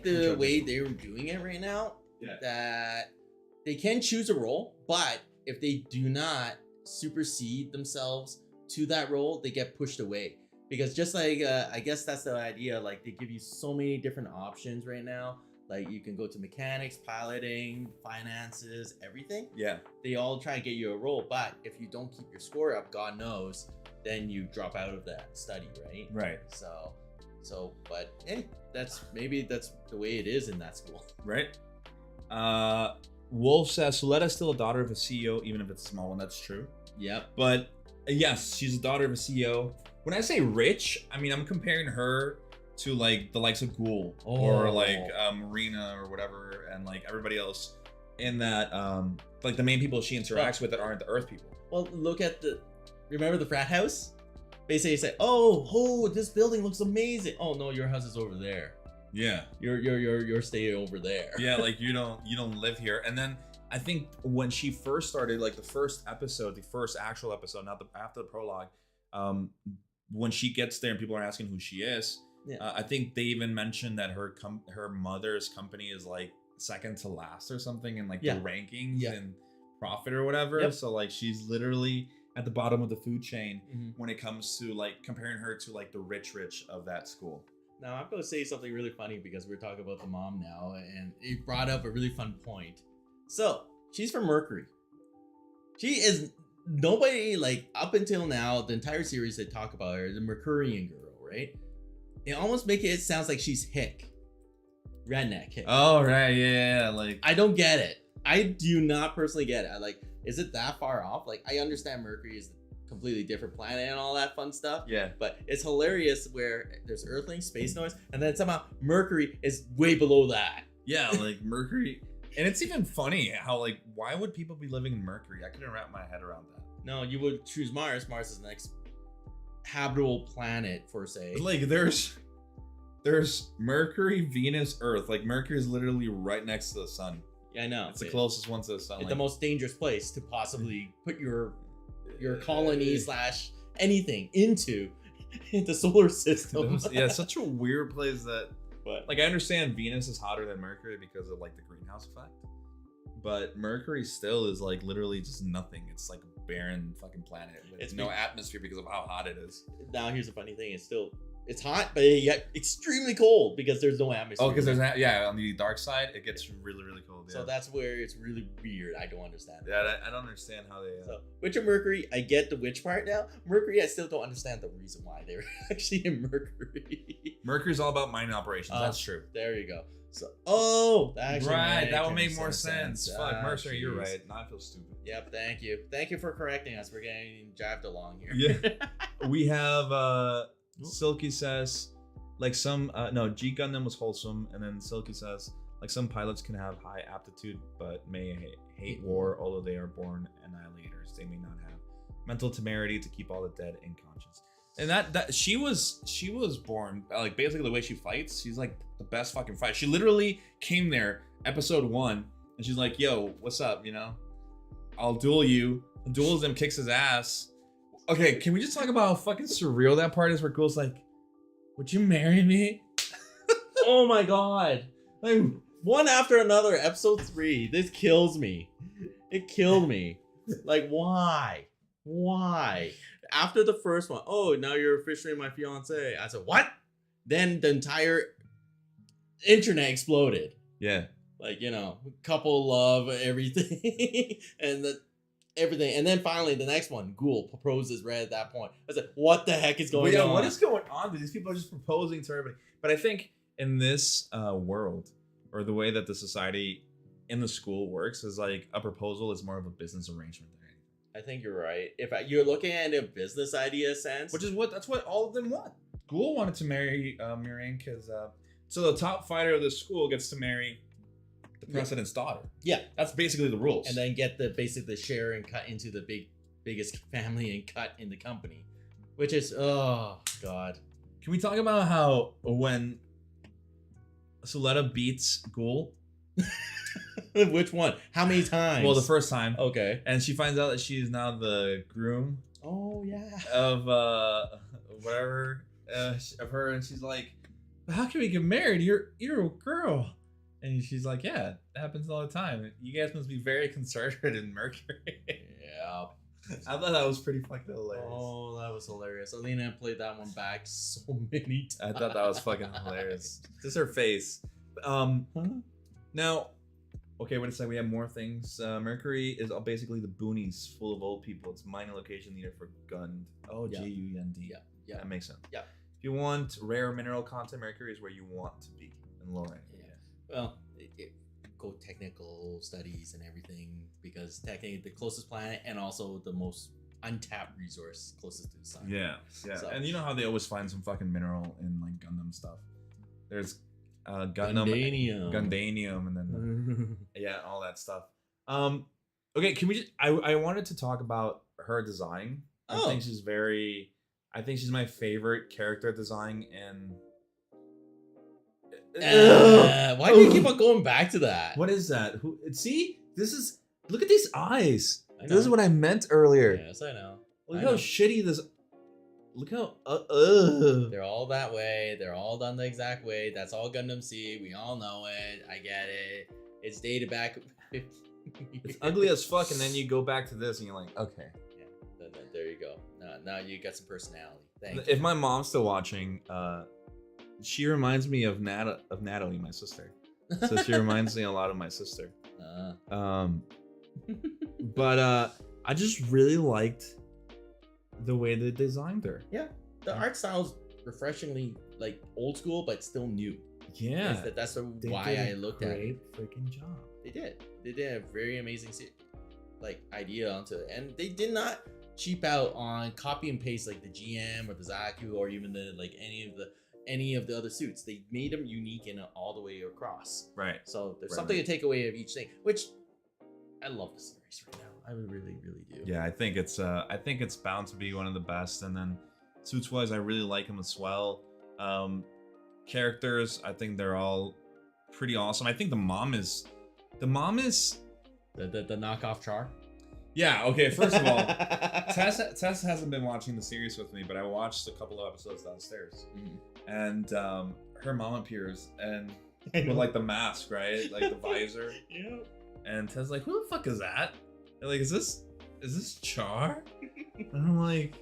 the way they're doing it right now, that they can choose a role, but if they do not supersede themselves to that role, they get pushed away. Because just like, I guess that's the idea, like they give you so many different options right now. Like you can go to mechanics, piloting, finances, everything. Yeah. They all try to get you a role, but if you don't keep your score up, God knows, then you drop out of that study, right? Right. But hey, that's the way it is in that school. Right. Wolf says, Suletta's still a daughter of a CEO, even if it's a small one. That's true. Yep. But yes, she's a daughter of a CEO. When I say rich, I mean, I'm comparing her to like the likes of Ghoul or like Marina or whatever, and like everybody else in that, like the main people she interacts with that aren't the Earth people. Well, remember the frat house? Basically, say, oh, this building looks amazing. Oh no, your house is over there. Yeah, you're staying over there. Yeah, like you don't live here. And then I think when she first started, like the first actual episode, not after the prologue, when she gets there and people are asking who she is, I think they even mentioned that her mother's company is like second to last or something in like the rankings and profit or whatever. Yep. So like she's literally at the bottom of the food chain when it comes to like comparing her to like the rich of that school. Now I'm going to say something really funny because we're talking about the mom now, and it brought up a really fun point. So she's from Mercury. She is nobody, like up until now, the entire series they talk about her, the Mercurian girl, right? They almost make it sounds like she's hick. Redneck hick. Oh, right. Yeah. Like, I don't get it. I do not personally get it. Is it that far off? Like, I understand Mercury is a completely different planet and all that fun stuff. Yeah. But it's hilarious where there's Earthlings, Space Noids, and then somehow Mercury is way below that. Yeah, like Mercury. And it's even funny how, like, why would people be living in Mercury? I couldn't wrap my head around that. No, you would choose Mars. Mars is the next habitable planet, for say. Like, there's Mercury, Venus, Earth. Like, Mercury is literally right next to the sun. Yeah, I know. It's the closest one to the sun. It's the most dangerous place to possibly put your colony / anything into the solar system. Yeah, such a weird place that. But like, I understand Venus is hotter than Mercury because of like the greenhouse effect, but Mercury still is like literally just nothing. It's like a barren fucking planet with It's no atmosphere because of how hot it is. Now here's the funny thing: it's hot, but yet extremely cold because there's no atmosphere. Oh, because there's on the dark side it gets really really cold. Yeah. So that's where it's really weird. I don't understand. Yeah, I don't understand how they. So Witch of Mercury, I get the witch part now. Mercury, I still don't understand the reason why they're actually in Mercury. Mercury's all about mining operations. That's true. There you go. So that would make more sense. Fuck, Mercury, you're right. Now I feel stupid. Yep, thank you for correcting us. We're getting jived along here. Yeah. We have Silky says like some G Gundam was wholesome, and then Silky says like some pilots can have high aptitude but may hate war, although they are born annihilators. They may not have mental temerity to keep all the dead in conscience. And that she was born like basically the way she fights. She's like the best fucking fighter. She literally came there episode 1 and she's like, "Yo, what's up? You know, I'll duel you." Duels him, kicks his ass. Okay, can we just talk about how fucking surreal that part is where Ghoul's like, "Would you marry me?" Oh my god. Like one after another, episode 3. This kills me. It killed me. Like why? Why? After the first one, oh, now you're officially my fiance. I said, what? Then the entire internet exploded. Yeah. Like, couple love, everything. And everything. And then finally, the next one, Ghoul proposes right at that point. I said, what the heck is going on? What is going on? These people are just proposing to everybody. But I think in this world, or the way that the society in the school works, is like a proposal is more of a business arrangement. I think you're right. If you're looking at a business idea sense, that's what all of them want. Ghoul wanted to marry Miriam because so the top fighter of the school gets to marry the president's daughter. Yeah, that's basically the rules. And then get the share and cut into the biggest family and cut in the company, which is oh god. Can we talk about how when Suletta beats Ghoul? Which one? How many times? Well, the first time. Okay. And she finds out that she is now the groom. Oh yeah. Of whatever of her, and she's like, "How can we get married? You're a girl." And she's like, "Yeah, it happens all the time. You guys must be very conservative in Mercury." Yeah. I thought that was pretty fucking hilarious. Oh, that was hilarious. Alina played that one back so many times. I thought that was fucking hilarious. Just her face. Now, okay, wait a second. We have more things. Mercury is basically the boonies full of old people. It's mining location needed for Gund. Oh, yeah. Gund. Yeah. That makes sense. Yeah. If you want rare mineral content, Mercury is where you want to be in Lorraine. Yeah. Well, go technical studies and everything, because technically the closest planet and also the most untapped resource closest to the sun. Yeah. So. And you know how they always find some fucking mineral in like Gundam stuff. There's Gundanium, and then all that stuff. Okay, can we just? I wanted to talk about her design. I think she's my favorite character design, and why do you keep on going back to that? What is that? Look at these eyes. This is what I meant earlier. Yes, I know. Look how shitty this. Look how they're all that way. They're all done the exact way. That's all Gundam see. We all know it. I get it. It's dated back 50 years. It's ugly as fuck, and then you go back to this, and you're like, okay. Yeah. There you go. Now you got some personality. Thank you. If my mom's still watching, she reminds me of Natalie, my sister. So she reminds me a lot of my sister. But I just really liked the way they designed her. Yeah, the art style's refreshingly like old school, but still new. Yeah, that's why I looked at it. Great freaking job. They did a very amazing idea onto it, and they did not cheap out on copy and paste like the GM or the Zaku or even the any of the other suits. They made them unique in all the way across. Right. So there's something to take away of each thing, which I love the series right now. I really, really do. Yeah, I think it's bound to be one of the best. And then suits wise, I really like them as well. Characters, I think they're all pretty awesome. I think the mom is the knockoff Char. Yeah. Okay. First of all, Tess hasn't been watching the series with me, but I watched a couple of episodes downstairs, and her mom appears and with like the mask, right, like the visor. Yeah. And Ted's like, who the fuck is that? They're like, is this Char? And I'm like,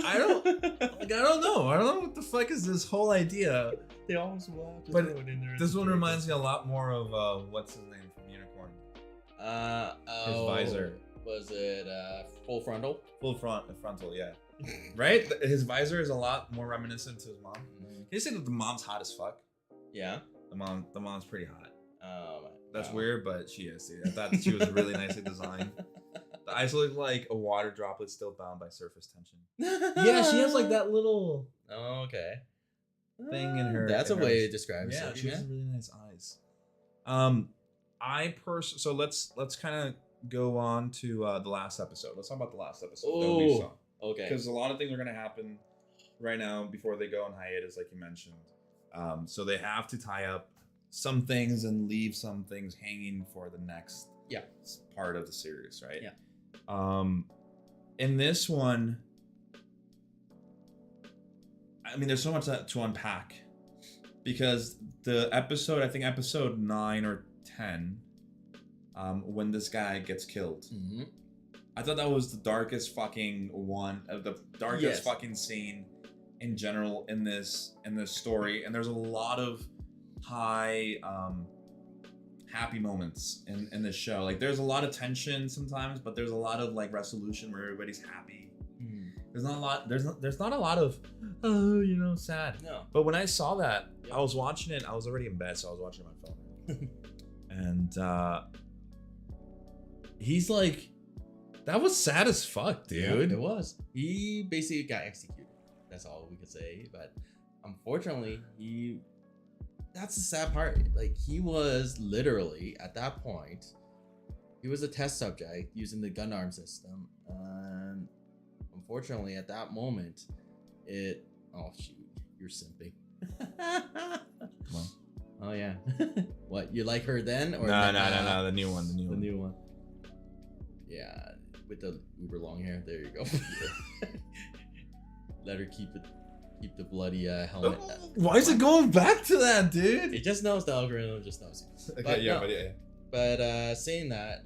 I don't know. I don't know what the fuck is this whole idea. They almost will. But this one reminds me a lot more of what's his name from Unicorn. His visor. Was it full frontal? Full frontal, yeah. Right? His visor is a lot more reminiscent to his mom. Can you say that the mom's hot as fuck? Yeah. The mom's pretty hot. That's wow. weird, but she is. I thought she was really nicely designed. The eyes look like a water droplet still bound by surface tension. Yeah, she has like that little thing in her. That's a way to describe it. Yeah, she has really nice eyes. So let's kind of go on to the last episode. Let's talk about the last episode that we saw. Okay. Because a lot of things are gonna happen right now before they go on hiatus, like you mentioned. So they have to tie up some things and leave some things hanging for the next part of the series, right? Yeah. In this one, I mean, there's so much to unpack because the episode, I think episode 9 or 10, when this guy gets killed, I thought that was the darkest fucking fucking scene in general in this story, and there's a lot of high happy moments in this show. Like there's a lot of tension sometimes, but there's a lot of like resolution where everybody's happy. There's not a lot of sad. No. But when I saw that, I was watching it. I was already in bed, so I was watching my phone. And he's like, that was sad as fuck, dude. Yeah, it was. He basically got executed. That's all we could say. But unfortunately, that's the sad part. Like, he was literally, at that point, he was a test subject using the gun arm system. And unfortunately, at that moment, oh, shoot. You're simping. Well. Oh, yeah. What, you like her then? Or no, the new one. The new one. Yeah, with the uber long hair. There you go. Let her keep the bloody helmet. Why is it going back to that, dude? It just knows the algorithm. Just knows. Okay, But saying that,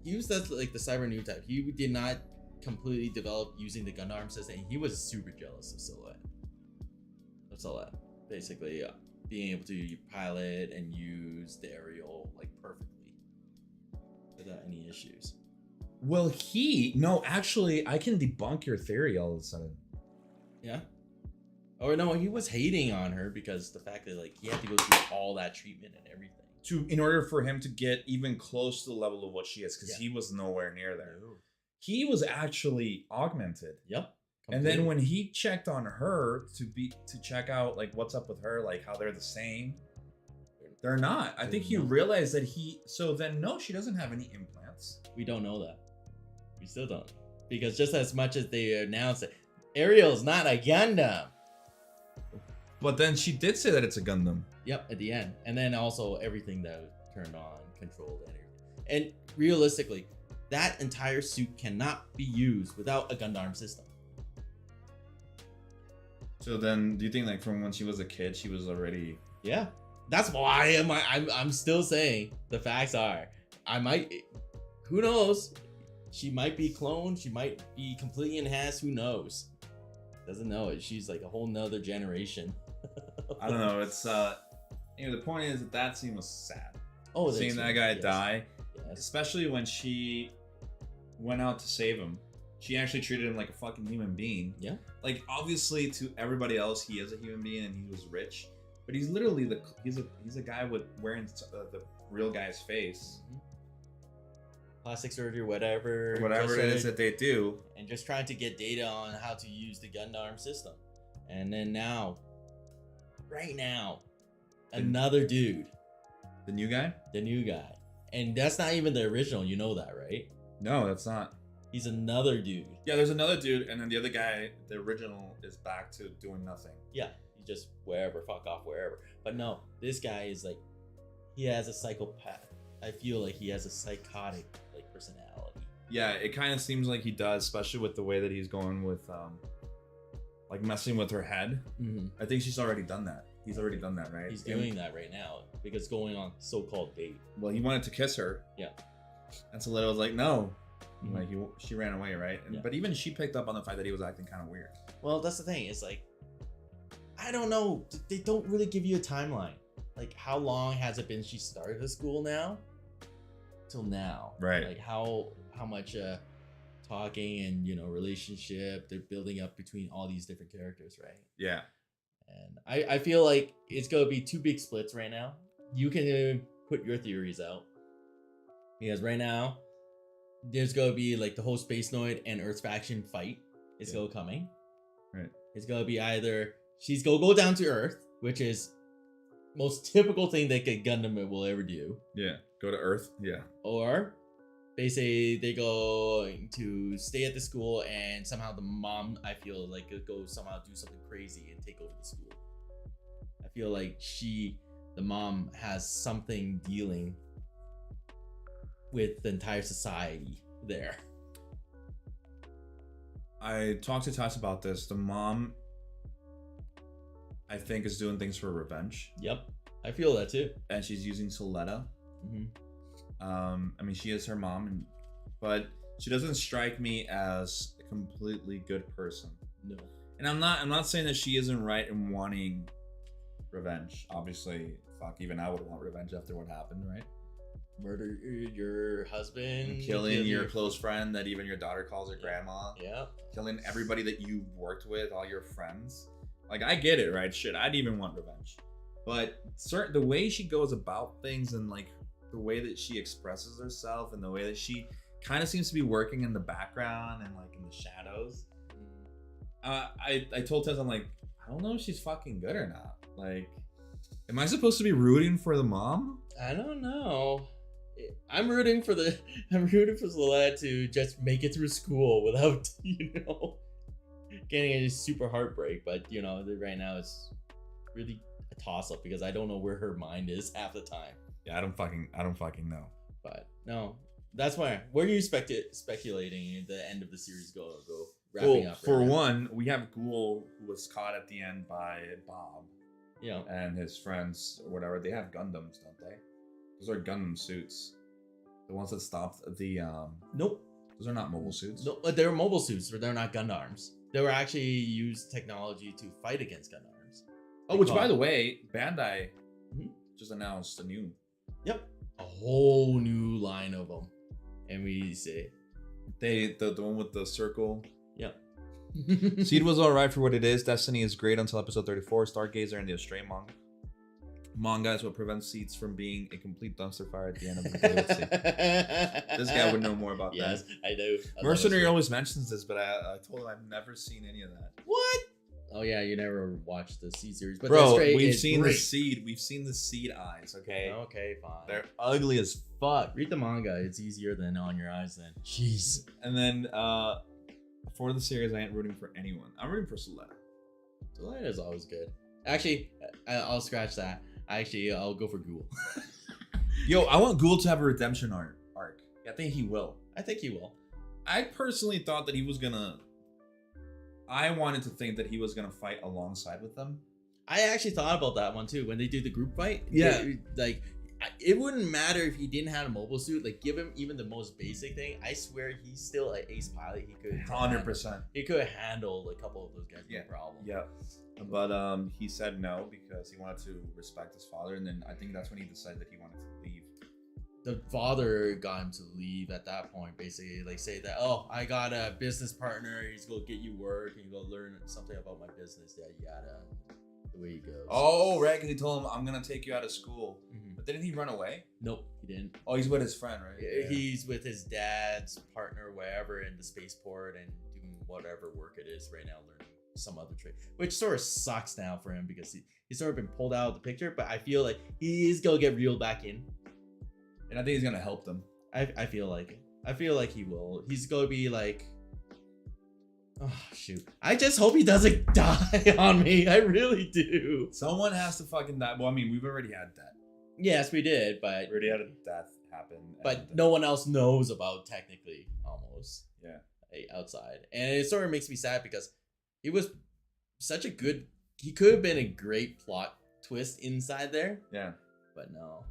he was like the cyber new type. He did not completely develop using the gun arm system. He was super jealous of Silhouette. That's all that. Basically, being able to pilot and use the aerial like perfectly without any issues. Well, no, actually, I can debunk your theory all of a sudden. Yeah. Or no, he was hating on her because the fact that like he had to go through all that treatment and everything In order for him to get even close to the level of what she is, because he was nowhere near there. Ooh. He was actually augmented. Yep. Completely. And then when he checked on her to check out like what's up with her, like how they're the same, they're not. I think he realized that so then no, she doesn't have any implants. We don't know that. We still don't. Because just as much as they announced it, Ariel's not a Gundam. But then she did say that it's a Gundam. Yep, at the end. And then also everything that was turned on, controlled, and everything. And realistically, that entire suit cannot be used without a Gundam system. So then, do you think like from when she was a kid, she was already? Yeah, that's why I'm still saying the facts are who knows? She might be cloned. She might be completely enhanced. Who knows? Doesn't know it. She's like a whole nother generation. I don't know. It's the point is that scene was sad. Oh, seeing that guy die, yes. Especially when she went out to save him. She actually treated him like a fucking human being. Yeah. Like obviously to everybody else, he is a human being and he was rich, but he's literally he's a guy with wearing the real guy's face. Mm-hmm. Plastic surgery, whatever it is that they do, and just trying to get data on how to use the Gundam system. And then right now, another dude, the new guy, and that's not even the original. You know that, right? No, that's not. He's another dude. Yeah, there's another dude, and then the other guy, the original, is back to doing nothing. Yeah, he just fuck off wherever. But no, this guy is like, he has a psychopath. I feel like he has a psychotic like personality. Yeah, it kind of seems like he does, especially with the way that he's going with like messing with her head. I think she's already done that. He's already done that, right? He's doing that right now because going on so-called date. Well, he wanted to kiss her. Yeah. And Soletta was like, no. Like she ran away, right? Yeah. But even she picked up on the fact that he was acting kind of weird. Well, that's the thing. It's like, I don't know. They don't really give you a timeline. Like, how long has it been she started the school now? Till now. Right. Like, how much talking and, you know, relationship they're building up between all these different characters, right? Yeah. And I feel like it's going to be two big splits right now. You can put your theories out. Because right now, there's going to be like the whole Space Noid and Earth faction fight is going to coming. Right. It's going to be either she's going to go down to Earth, which is most typical thing that a Gundam will ever do. Yeah. Go to Earth. Yeah. Or they say they're going to stay at the school and somehow the mom, I feel like, could go somehow do something crazy and take over the school. I feel like the mom, has something dealing with the entire society there. I talked to Tess about this. The mom, I think, is doing things for revenge. Yep. I feel that too. And she's using Soletta. Mm-hmm. I mean, she is her mom, but she doesn't strike me as a completely good person. No. And I'm not saying that she isn't right in wanting revenge. Obviously, fuck, even I would want revenge after what happened, right? Murder your husband, and killing your close friend that even your daughter calls her grandma. Yeah. Killing everybody that you've worked with, all your friends. Like, I get it, right? Shit, I'd even want revenge. But the way she goes about things and like the way that she expresses herself and the way that she kind of seems to be working in the background and like in the shadows. I told Tess, I'm like, I don't know if she's fucking good or not. Like, am I supposed to be rooting for the mom? I don't know. I'm rooting for Solette to just make it through school without, getting a super heartbreak. But right now it's really a toss up because I don't know where her mind is half the time. Yeah, I don't fucking know. But no, that's why. Where are you speculating the end of the series go wrapping up? For one, we have Ghoul, who was caught at the end by Bob. Yeah. And his friends or whatever. They have Gundams, don't they? Those are Gundam suits. The ones that stopped the Nope. Those are not mobile suits. No, they're mobile suits, but they're not Gundams. They were actually used technology to fight against Gundams. Oh, which by the way, Bandai just announced a new. Yep. A whole new line of them. And we say the one with the circle. Yep. Seed was alright for what it is. Destiny is great until episode 34. Stargazer and the Astray manga. Manga is what prevents Seeds from being a complete dumpster fire at the end of the day. This guy would know more about that. Yes, I do. Mercenary always mentions this, but I told him I've never seen any of that. What? Oh yeah, you never watched the Seed series, but bro, we've seen the Seed. We've seen the Seed eyes. Okay. Okay, fine. They're ugly as fuck. Read the manga. It's easier than on your eyes. Then. Jeez. And then for the series, I ain't rooting for anyone. I'm rooting for Soletta. Soletta is always good. Actually, I'll scratch that. Actually, I'll go for Ghoul. Yo, I want Ghoul to have a redemption arc. I think he will. I think he will. I personally thought that he was gonna. I wanted to think that he was gonna fight alongside with them. I actually thought about that one too when they did the group fight. Yeah, it wouldn't matter if he didn't have a mobile suit. Like, give him even the most basic thing. I swear, he's still an ace pilot. He could 100%. He could handle a couple of those guys. No problem. Yeah. But he said no because he wanted to respect his father, and then I think that's when he decided that he wanted to leave. The father got him to leave at that point, basically, like say that, oh, I got a business partner, he's gonna get you work and you go learn something about my business, yada, the way he goes. Oh, right, because he told him, I'm gonna take you out of school. But didn't he run away? Nope, he didn't. Oh, he's with his friend, right? Yeah. He's with his dad's partner, wherever, in the spaceport and doing whatever work it is right now, learning some other trade, which sort of sucks now for him because he's sort of been pulled out of the picture, but I feel like he is gonna get reeled back in. And I think he's gonna help them. I feel like it. I feel like he will. He's gonna be like, oh shoot. I just hope he doesn't die on me. I really do. Someone has to fucking die. Well, I mean, we've already had that. Yes, we did, but we already had a death happen. But no one else knows about technically, almost. Yeah. Outside. And it sort of makes me sad because it was such a good. He could have been a great plot twist inside there, Yeah. but no.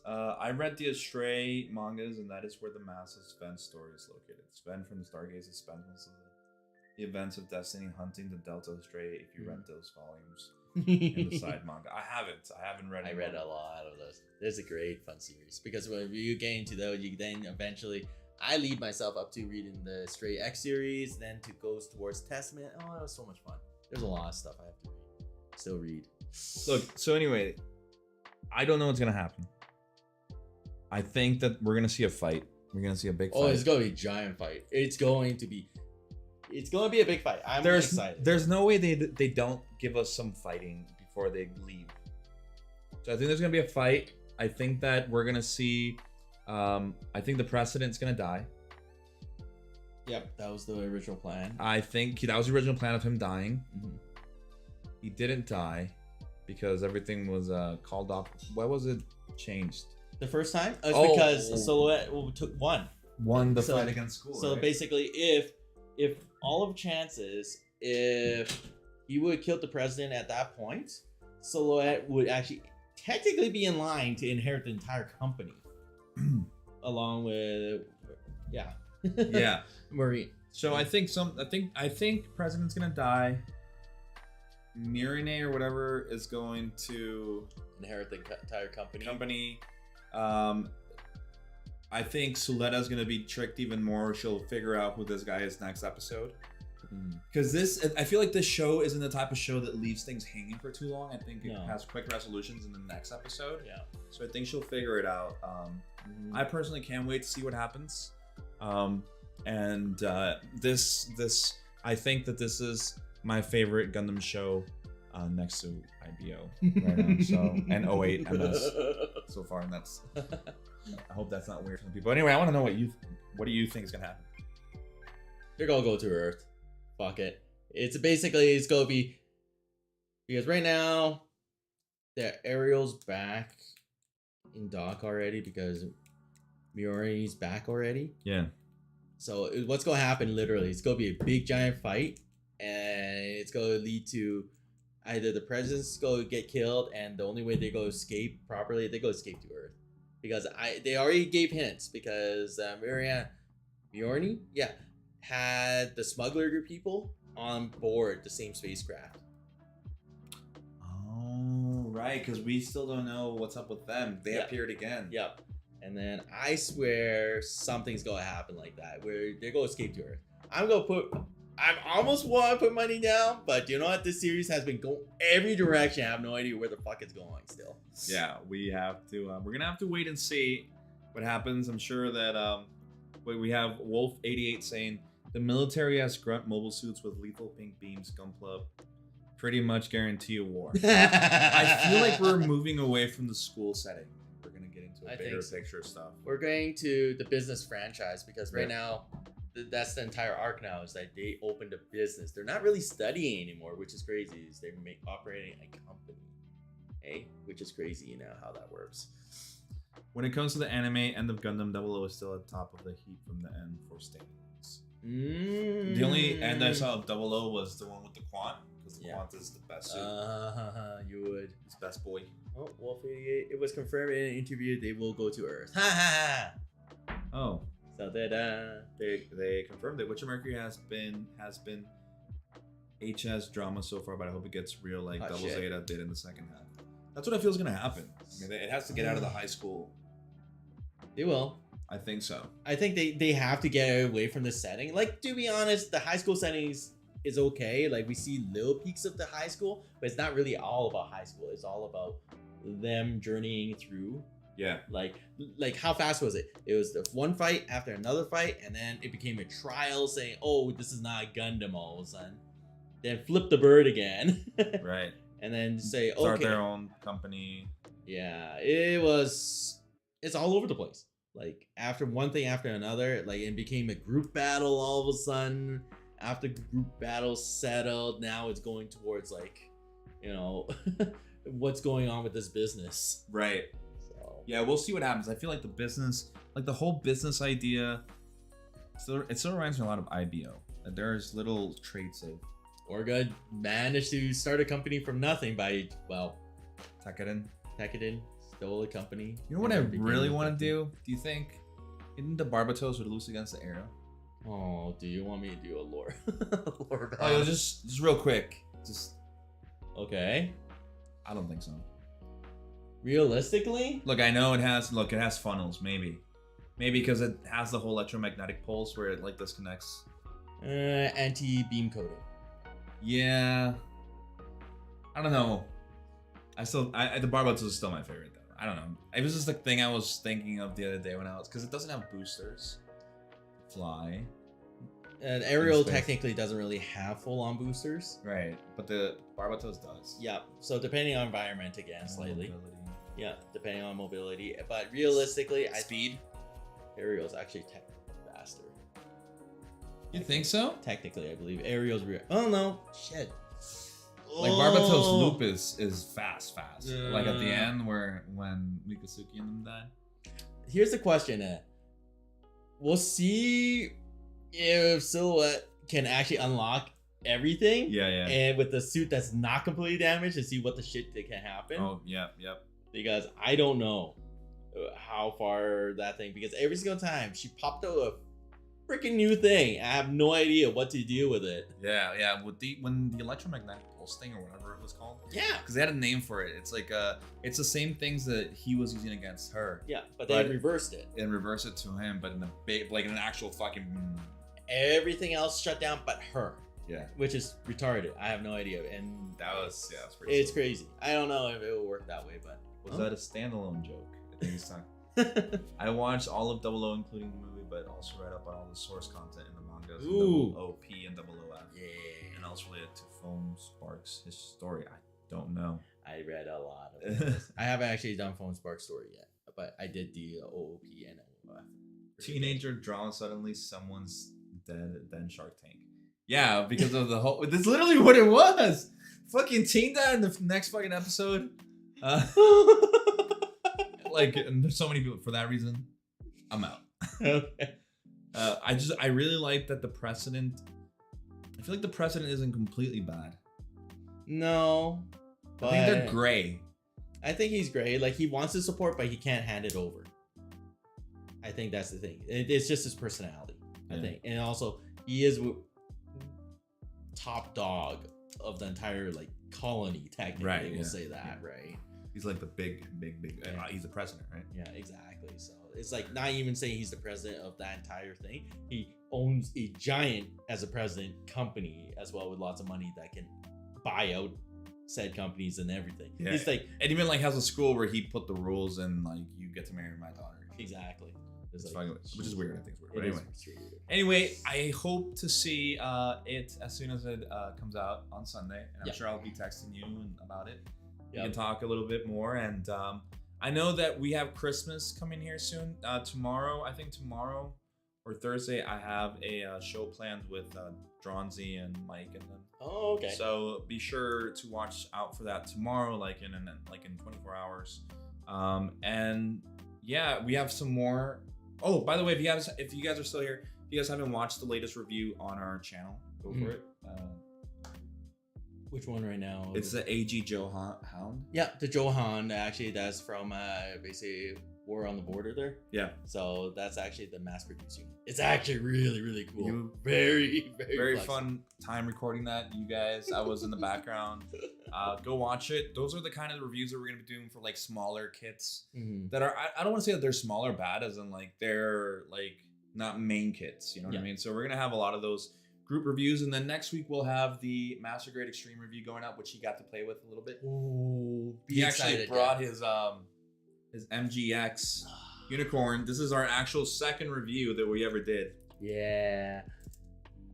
I read the Astray mangas, and that is where the massive Sven story is located. Sven from the Stargazer Sven was the events of Destiny hunting the Delta Astray. If you read those volumes in the side manga, I haven't read. I read a lot of those. There's a great fun series because when you get into those, you then eventually. I lead myself up to reading the Stray X series, then to goes towards Testament. Oh, that was so much fun. There's a lot of stuff I have to read. Still read. Look, so anyway, I don't know what's gonna happen. I think that we're gonna see a fight. We're gonna see a big fight. Oh, it's gonna be a giant fight. It's going to be a big fight. I'm excited. There's no way they don't give us some fighting before they leave. So I think there's gonna be a fight. I think that we're gonna see. I think the Precedent's gonna die. Yep, that was the original plan. I think that was the original plan of him dying. Mm-hmm. He didn't die because everything was called off. Why was it changed? The first time? It's because Silhouette won the fight against school. So right? basically, if all of chances, if he would have killed the president at that point, Silhouette would actually technically be in line to inherit the entire company, along with yeah, Marine. So I think President's gonna die. Mirine or whatever is going to inherit the entire company. I think Suleta's gonna be tricked even more. She'll figure out who this guy is next episode. Because I feel like this show isn't the type of show that leaves things hanging for too long. I think it has quick resolutions in the next episode. Yeah. So I think she'll figure it out. I personally can't wait to see what happens. This I think that this is my favorite Gundam show next to IBO right now. So and 08 MS so far, and that's. I hope that's not weird for people. Anyway, I want to know what do you think is gonna happen? They're gonna go to Earth. Fuck it. It's gonna be because right now the Ariel's back in dock already because Miori's back already. Yeah. So what's gonna happen? Literally, it's gonna be a big giant fight, and it's gonna lead to either the president's gonna get killed, and the only way they go escape properly, they go escape to Earth, because they already gave hints because Miorni, had the smuggler group people on board the same spacecraft. Oh, right, because we still don't know what's up with them. They appeared again. Yep. And then I swear something's gonna happen like that, where they're gonna escape to Earth. I almost want to put money down, but you know what? This series has been going every direction. I have no idea where the fuck it's going still. Yeah, we have to. We're gonna have to wait and see what happens. I'm sure that we have Wolf88 saying the military has grunt mobile suits with lethal pink beams. Gunpla pretty much guarantee a war. I feel like we're moving away from the school setting. We're gonna get into a bigger picture stuff. We're going to the business franchise because right now. That's the entire arc now, is that they opened a business. They're not really studying anymore, which is crazy. Is they're operating a company, which is crazy, you know how that works. When it comes to the anime, End of Gundam 00 is still at top of the heap from the end for standings. The only end I saw of 00 was the one with the Quant, because the Quant is the best suit. You would. He's best boy. Oh, Wolf88. It was confirmed in an interview they will go to Earth. Ha ha ha. Oh. So that they confirmed it. Witcher Mercury has been HS drama so far, but I hope it gets real like Double Zeta did in the second half. That's what I feel is gonna happen. I mean, it has to get out of the high school. It will. I think so. I think they have to get away from the setting. Like, to be honest, the high school settings is okay. Like, we see little peaks of the high school, but it's not really all about high school. It's all about them journeying through. Yeah. Like how fast was it? It was the one fight after another fight, and then it became a trial saying, oh, this is not a Gundam all of a sudden. Then flip the bird again. Right. And then say, okay. Start their own company. Yeah, it's all over the place. Like, after one thing after another, like, it became a group battle all of a sudden. After group battle settled, now it's going towards, like, you know, what's going on with this business. Right. Yeah, we'll see what happens. I feel like the business, like the whole business idea, it still reminds me a lot of IBO. There's little traits of Orga managed to start a company from nothing by, well, Tekiden. stole a company. You know what I really want to do? Do you think in the Barbatos would lose against the Arrow? Oh, do you want me to do a lore? lore Oh, yo, just real quick. Just okay. I don't think so. Realistically? Look, I know it has funnels, maybe because it has the whole electromagnetic pulse where it like disconnects. Anti-beam coating. Yeah. I don't know. The Barbatos is still my favorite though. I don't know. It was just the thing I was thinking of the other day when I was, because it doesn't have boosters. Fly. And Aerial technically doesn't really have full-on boosters. Right, but the Barbatos does. Yeah, so depending on environment again, slightly. Mobility. Yeah, depending on mobility. But realistically, Speed. Aerial's actually technically faster. You think so? Technically, I believe Aerial's Oh no, shit. Like Barbatos loop is fast. Like at the end when Mikasuki and them died. Here's the question. We'll see if Silhouette can actually unlock everything. Yeah. And with the suit that's not completely damaged, to see what the shit that can happen. Oh, yep. Because I don't know how far that thing, because every single time she popped out a freaking new thing, I have no idea what to do with it. Yeah. When the electromagnetic pulse thing or whatever it was called. Yeah. Because they had a name for it. It's like it's the same things that he was using against her. Yeah, but they reversed it. And reversed it to him, but in a big, like in an actual fucking. Everything else shut down but her. Yeah. Which is retarded. I have no idea. And that's it's crazy. I don't know if it will work that way, but was that a standalone joke? I think it's time. I watched all of 00, including the movie, but also read up on all the source content in the mangas. Ooh. OP and 00F. Yeah. And else related to Foam Sparks, his story. I don't know. I read a lot of this. I haven't actually done Foam Spark story yet, but I did the OOP and OOF. Teenager drawn suddenly, someone's dead, then Shark Tank. Yeah, because of the whole. That's literally what it was. Fucking teen died in the next fucking episode. Like, and there's so many people for that reason. I'm out. Okay. I really like that the precedent. I feel like the precedent isn't completely bad. No, but I think they're gray. I think he's great. Like, he wants to support, but he can't hand it over. I think that's the thing. It's just his personality. I think, and also he is top dog of the entire like colony. Technically, right? We'll say that, right? He's like the big. Yeah. He's the president, right? Yeah, exactly. So it's like not even saying he's the president of that entire thing. He owns a giant, as a president, company as well, with lots of money that can buy out said companies and everything. Yeah. He's like, and even like has a school where he put the rules and like you get to marry my daughter. Exactly. It's like, which is weird. I think it's weird. But anyway. Anyway, I hope to see it as soon as it comes out on Sunday, and I'm sure I'll be texting you about it. We can talk a little bit more, and I know that we have Christmas coming here soon. Tomorrow or Thursday, I have a show planned with Dronzy and Mike and them. Oh, okay. So be sure to watch out for that tomorrow, like in 24 hours. And yeah, we have some more. Oh, by the way, if you guys are still here, if you guys haven't watched the latest review on our channel, go for it. Which one right now? It's the AG Johan. Yeah, the Johan, actually, that's from basically War on the Border there. Yeah. So that's actually the mass producing. It's actually really, really cool. Very fun time recording that, you guys. I was in the background. Go watch it. Those are the kind of reviews that we're gonna be doing for like smaller kits that are. I don't want to say that they're small or bad, as in like they're like not main kits. You know what I mean? So we're gonna have a lot of those group reviews, and then next week we'll have the Master Grade Extreme review going up, which he got to play with a little bit. Ooh, he actually brought his MGX Unicorn. This is our actual second review that we ever did. Yeah,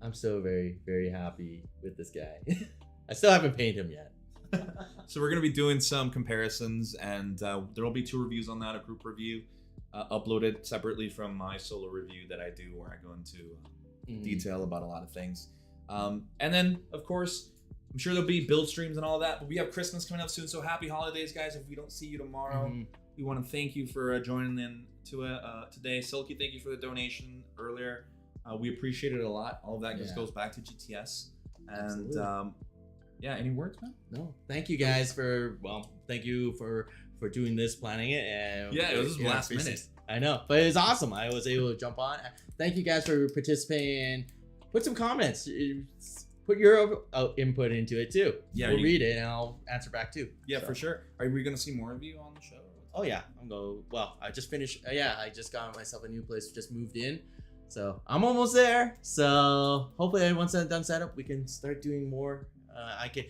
I'm so very happy with this guy. I still haven't painted him yet. So we're gonna be doing some comparisons, and there will be 2 reviews on that, a group review uploaded separately from my solo review that I do, where I go into detail about a lot of things. And then of course I'm sure there'll be build streams and all that, but we have Christmas coming up soon, so happy holidays, guys. If we don't see you tomorrow, we want to thank you for joining in to today. Silky, thank you for the donation earlier. We appreciate it a lot. All of that just goes back to GTS. And Absolutely. yeah, any words, man? No, thank you guys thank you for doing this, planning it, and Yeah, it was last for- minute. I know, but it's awesome. I was able to jump on. Thank you guys for participating. Put some comments. Put your input into it too. Yeah, we'll read it and I'll answer back too. Yeah, So. for sure. Are we gonna see more of you on the show? Oh yeah, I'm going. Well, I just finished. I just got myself a new place. Just moved in, so I'm almost there. So hopefully, once I'm done setup, we can start doing more. I can.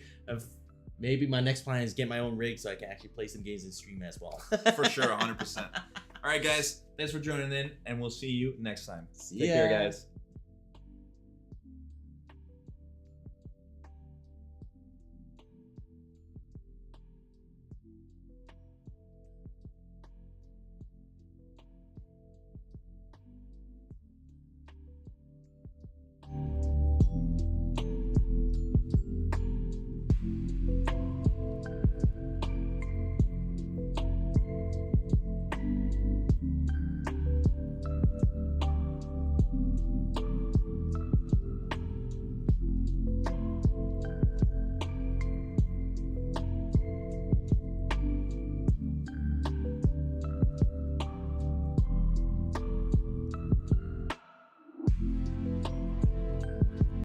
Maybe my next plan is get my own rig so I can actually play some games and stream as well. For sure, 100%. All right, guys. Thanks for joining in, and we'll see you next time. See Take ya. care, guys.